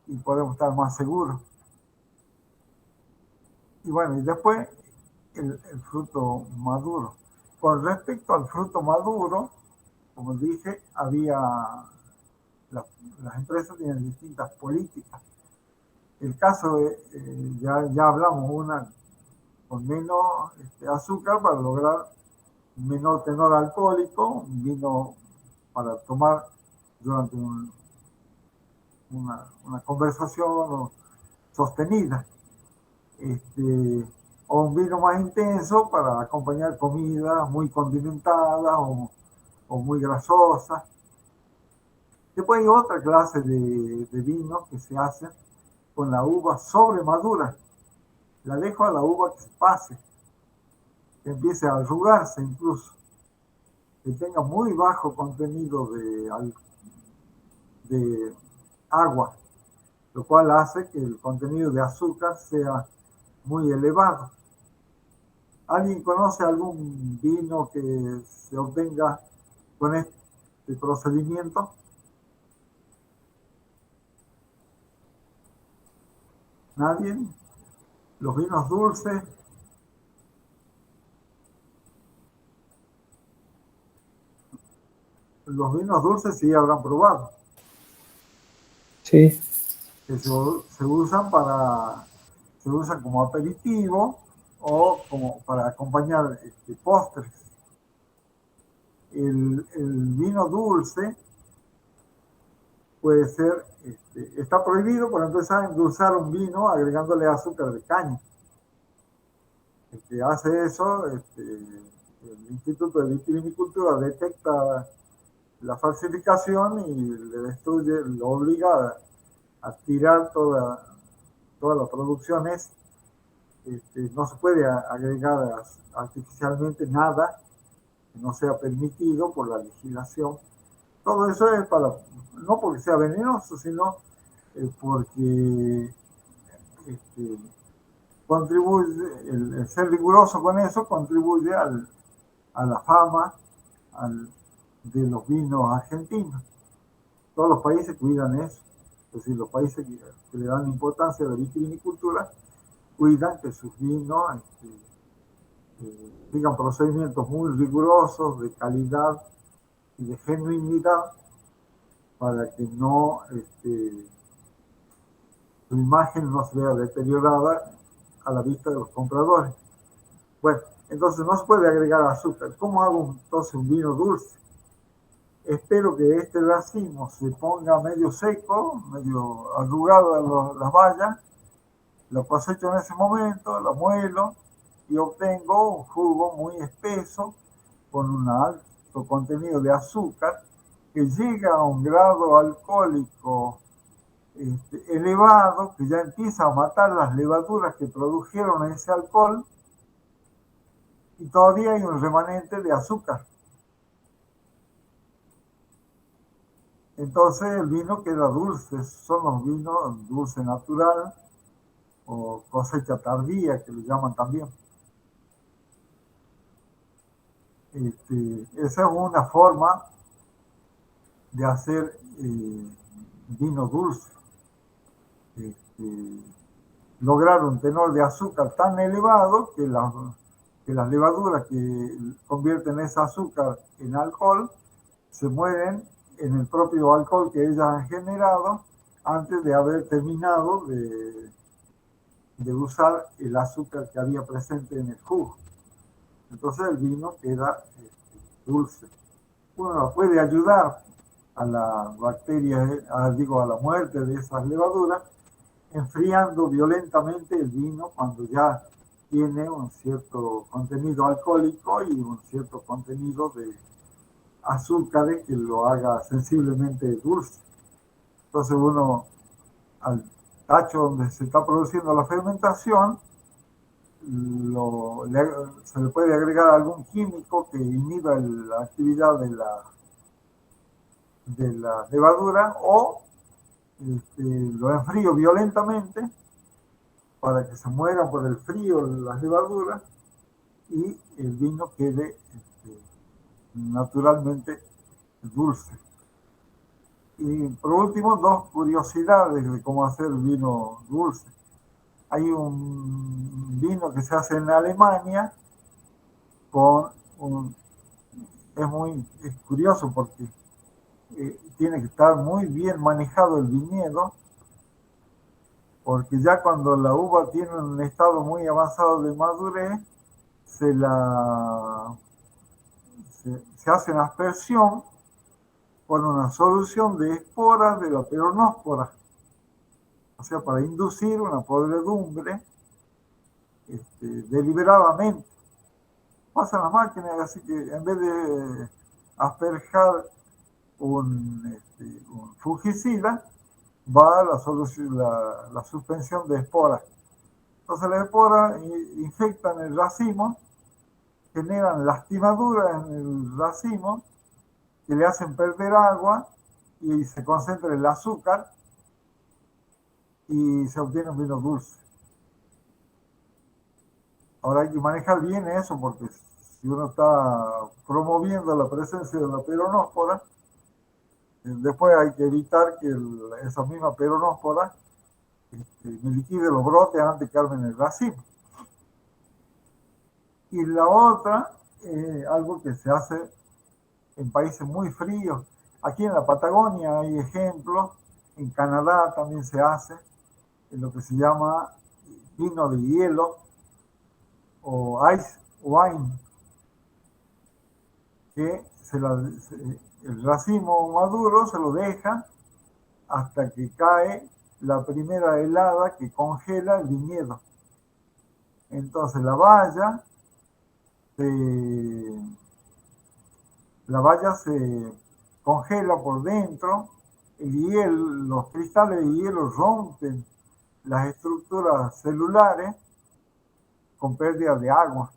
y podemos estar más seguros. Y bueno, y después el fruto maduro. Con respecto al fruto maduro, como dije, las empresas tienen distintas políticas. El caso de, ya hablamos, una con menos azúcar para lograr menor tenor alcohólico, un vino para tomar durante una conversación sostenida, o un vino más intenso para acompañar comidas muy condimentadas o muy grasosas. Después hay otra clase de vinos que se hacen con la uva sobremadura. La dejo a la uva que se pase, que empiece a arrugarse incluso, que tenga muy bajo contenido de agua. lo cual hace que el contenido de azúcar sea muy elevado. ¿Alguien conoce algún vino que se obtenga con este procedimiento? ¿Nadie? Los vinos dulces. Los vinos dulces sí habrán probado. Sí, Que se usan como aperitivo o como para acompañar postres. El vino dulce puede ser, está prohibido por empezar a endulzar un vino agregándole azúcar de caña. El que hace eso, el Instituto de Vitivinicultura detecta la falsificación y le destruye, lo obliga a tirar toda la producción. No se puede agregar artificialmente nada que no sea permitido por la legislación. Todo eso es no porque sea venenoso, sino porque contribuye, el ser riguroso con eso contribuye a la fama de los vinos argentinos. Todos los países cuidan eso. Es decir, los países que le dan importancia a la vitivinicultura cuidan que sus vinos sigan procedimientos muy rigurosos de calidad y de genuinidad para que no su imagen no se vea deteriorada a la vista de los compradores. Bueno, entonces no se puede agregar azúcar. ¿Cómo hago entonces un vino dulce? Espero que este racimo se ponga medio seco, medio arrugado las bayas, lo cosecho en ese momento, lo muelo y obtengo un jugo muy espeso con un alto contenido de azúcar que llega a un grado alcohólico elevado, que ya empieza a matar las levaduras que produjeron ese alcohol y todavía hay un remanente de azúcar. Entonces el vino queda dulce. Son los vinos dulce natural o cosecha tardía, que le llaman también. Esa es una forma de hacer vino dulce. Lograr un tenor de azúcar tan elevado que las levaduras que convierten ese azúcar en alcohol se mueren en el propio alcohol que ellas han generado antes de haber terminado de usar el azúcar que había presente en el jugo. Entonces el vino queda dulce. Uno puede ayudar a la bacteria, a la muerte de esas levaduras, enfriando violentamente el vino cuando ya tiene un cierto contenido alcohólico y un cierto contenido de azúcares que lo haga sensiblemente dulce. Entonces uno, al tacho donde se está produciendo la fermentación, se le puede agregar algún químico que inhiba la actividad de la levadura o lo enfrío violentamente para que se mueran por el frío las levaduras y el vino quede naturalmente dulce. Y por último, dos curiosidades de cómo hacer vino dulce. Hay un vino que se hace en Alemania es curioso porque tiene que estar muy bien manejado el viñedo, porque ya cuando la uva tiene un estado muy avanzado de madurez, se hace una aspersión con una solución de esporas de la peronóspora, o sea, para inducir una podredumbre deliberadamente. Pasan las máquinas, así que en vez de asperjar un fungicida, va la suspensión de esporas. Entonces las esporas infectan el racimo, generan lastimaduras en el racimo que le hacen perder agua y se concentra el azúcar y se obtiene un vino dulce. Ahora hay que manejar bien eso porque si uno está promoviendo la presencia de la peronóspora, después hay que evitar que esa misma peronóspora me liquide los brotes antes que armen el racimo. Y la otra, algo que se hace en países muy fríos. Aquí en la Patagonia hay ejemplos, en Canadá también se hace, en lo que se llama vino de hielo o ice wine, que el racimo maduro se lo deja hasta que cae la primera helada que congela el viñedo. Entonces la valla se congela por dentro, el hielo, los cristales de hielo rompen las estructuras celulares con pérdida de agua.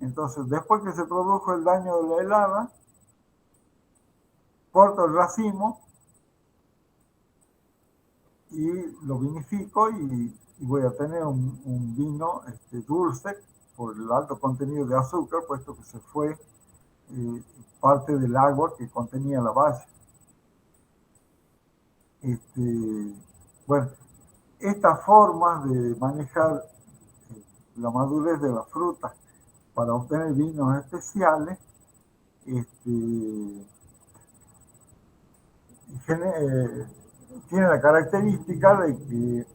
Entonces, después que se produjo el daño de la helada, corto el racimo y lo vinifico y voy a tener un vino dulce por el alto contenido de azúcar, puesto que se fue parte del agua que contenía la valla. Bueno, estas formas de manejar la madurez de la fruta para obtener vinos especiales tiene la característica de que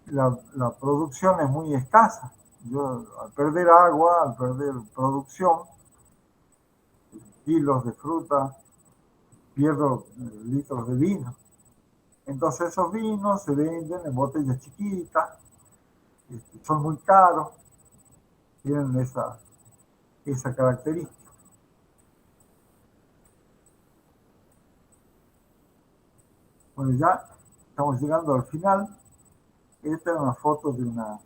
la producción es muy escasa. Yo, al perder agua, al perder producción, kilos de fruta, pierdo litros de vino. Entonces esos vinos se venden en botellas chiquitas, son muy caros, tienen esa característica. Bueno, ya estamos llegando al final. Esta es una foto de una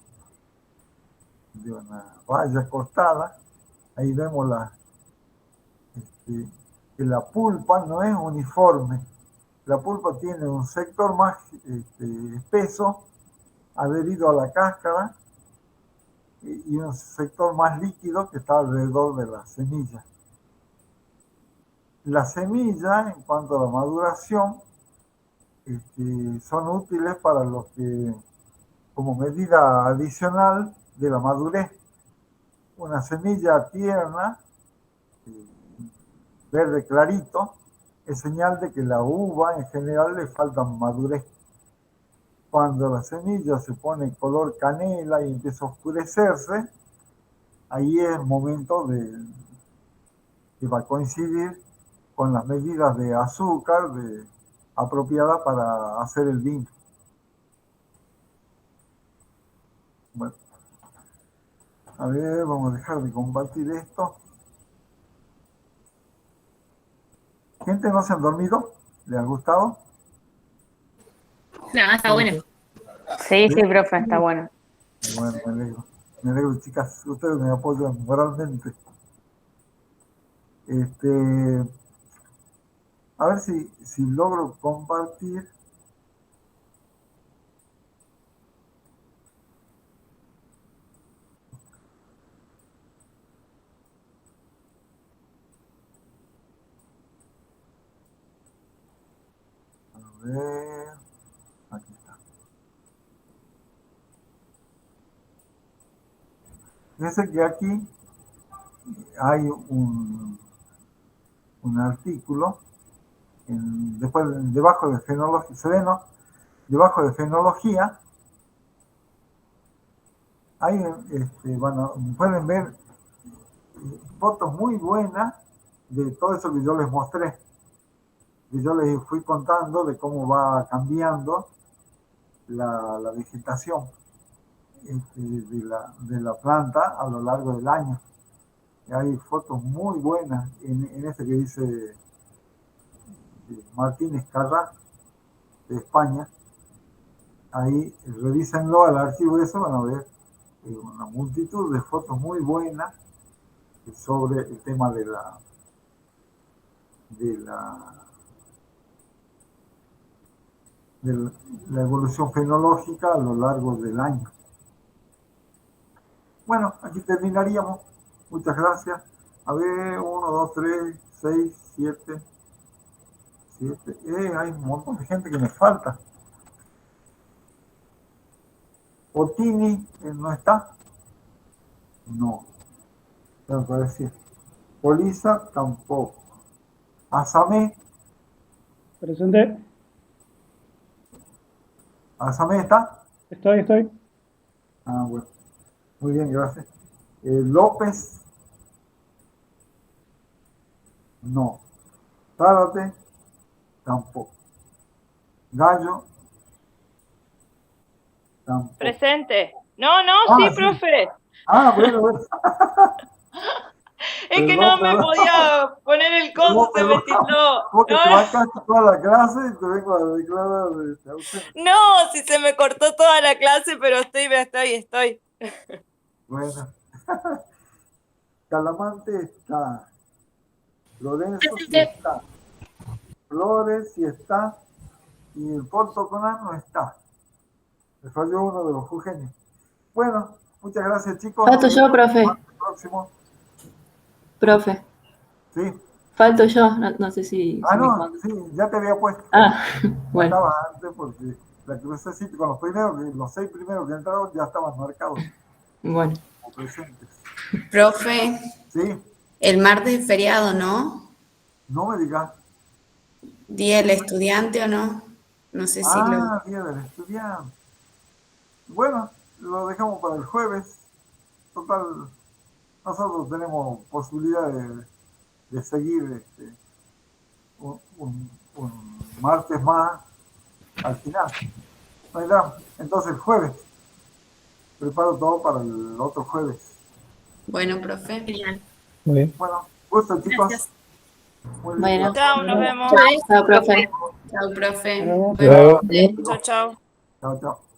valla cortada. Ahí vemos que la pulpa no es uniforme. La pulpa tiene un sector más espeso, adherido a la cáscara, y un sector más líquido que está alrededor de la semilla. Las semillas, en cuanto a la maduración, son útiles para lo que, como medida adicional de la madurez. Una semilla tierna, verde clarito, es señal de que la uva en general le falta madurez. Cuando la semilla se pone color canela y empieza a oscurecerse, ahí es el momento que va a coincidir con las medidas de azúcar apropiadas para hacer el vino. Bueno, a ver, vamos a dejar de compartir esto. ¿Gente no se han dormido? ¿Les ha gustado? No, está bueno. Sí, sí, profe, está bueno. Bueno, me alegro, chicas, ustedes me apoyan moralmente. A ver si logro compartir. A ver, aquí está. Fíjense que aquí hay un artículo debajo de fenología, sereno, debajo de fenología, hay, bueno, pueden ver fotos muy buenas de todo eso que yo les mostré, que yo les fui contando de cómo va cambiando la vegetación de la planta a lo largo del año. Y hay fotos muy buenas en este que dice Martínez Carrá, de España. Ahí revísenlo al archivo ese, van a ver una multitud de fotos muy buenas sobre el tema de de la evolución fenológica a lo largo del año. Bueno, aquí terminaríamos. Muchas gracias. A ver, 1, 2, 3, 6, 7. Hay un montón de gente que me falta. Otini, ¿no está? No. Me parece. Polisa, tampoco. Asame, Presente. ¿Asame está? Estoy. Ah, bueno. Muy bien, gracias. López, no. Zárate, tampoco. Gallo, tampoco. Presente. No, sí, Sí. profe. Bueno. Es que Perdón, no me podía poner el coso, se me tildó. Porque te marcaste toda la clase y te vengo a declarar ausente. No, si se me cortó toda la clase, pero estoy. Bueno. Calamante está. Lorenzo sí está. Flores sí está. Y el Porto Conan no está. Me falló uno de los Jugenios. Bueno, muchas gracias, chicos. Falto yo, profe. Próximo. Profe, Sí. falto yo. No sé si... No, sí, ya te había puesto. Bueno. Estaba antes porque la crucecita con los 6 primeros que entraron ya estaban marcados. Bueno. Como presentes. Profe, Sí, el martes es feriado, ¿no? no me digas. ¿Día del estudiante o no? No sé si lo... Día del estudiante. Bueno, lo dejamos para el jueves. Total, nosotros tenemos posibilidad de seguir un martes más al final. No hay drama. Entonces el jueves. Preparo todo para el otro jueves. Bueno, profe. Genial. Muy bien. Bueno, gusto, chicos. Gracias. Muy bien. Bueno. Chao, nos vemos. Chao, profe. Chao, profe. Nos vemos. Luego. Chao. Chao, chao.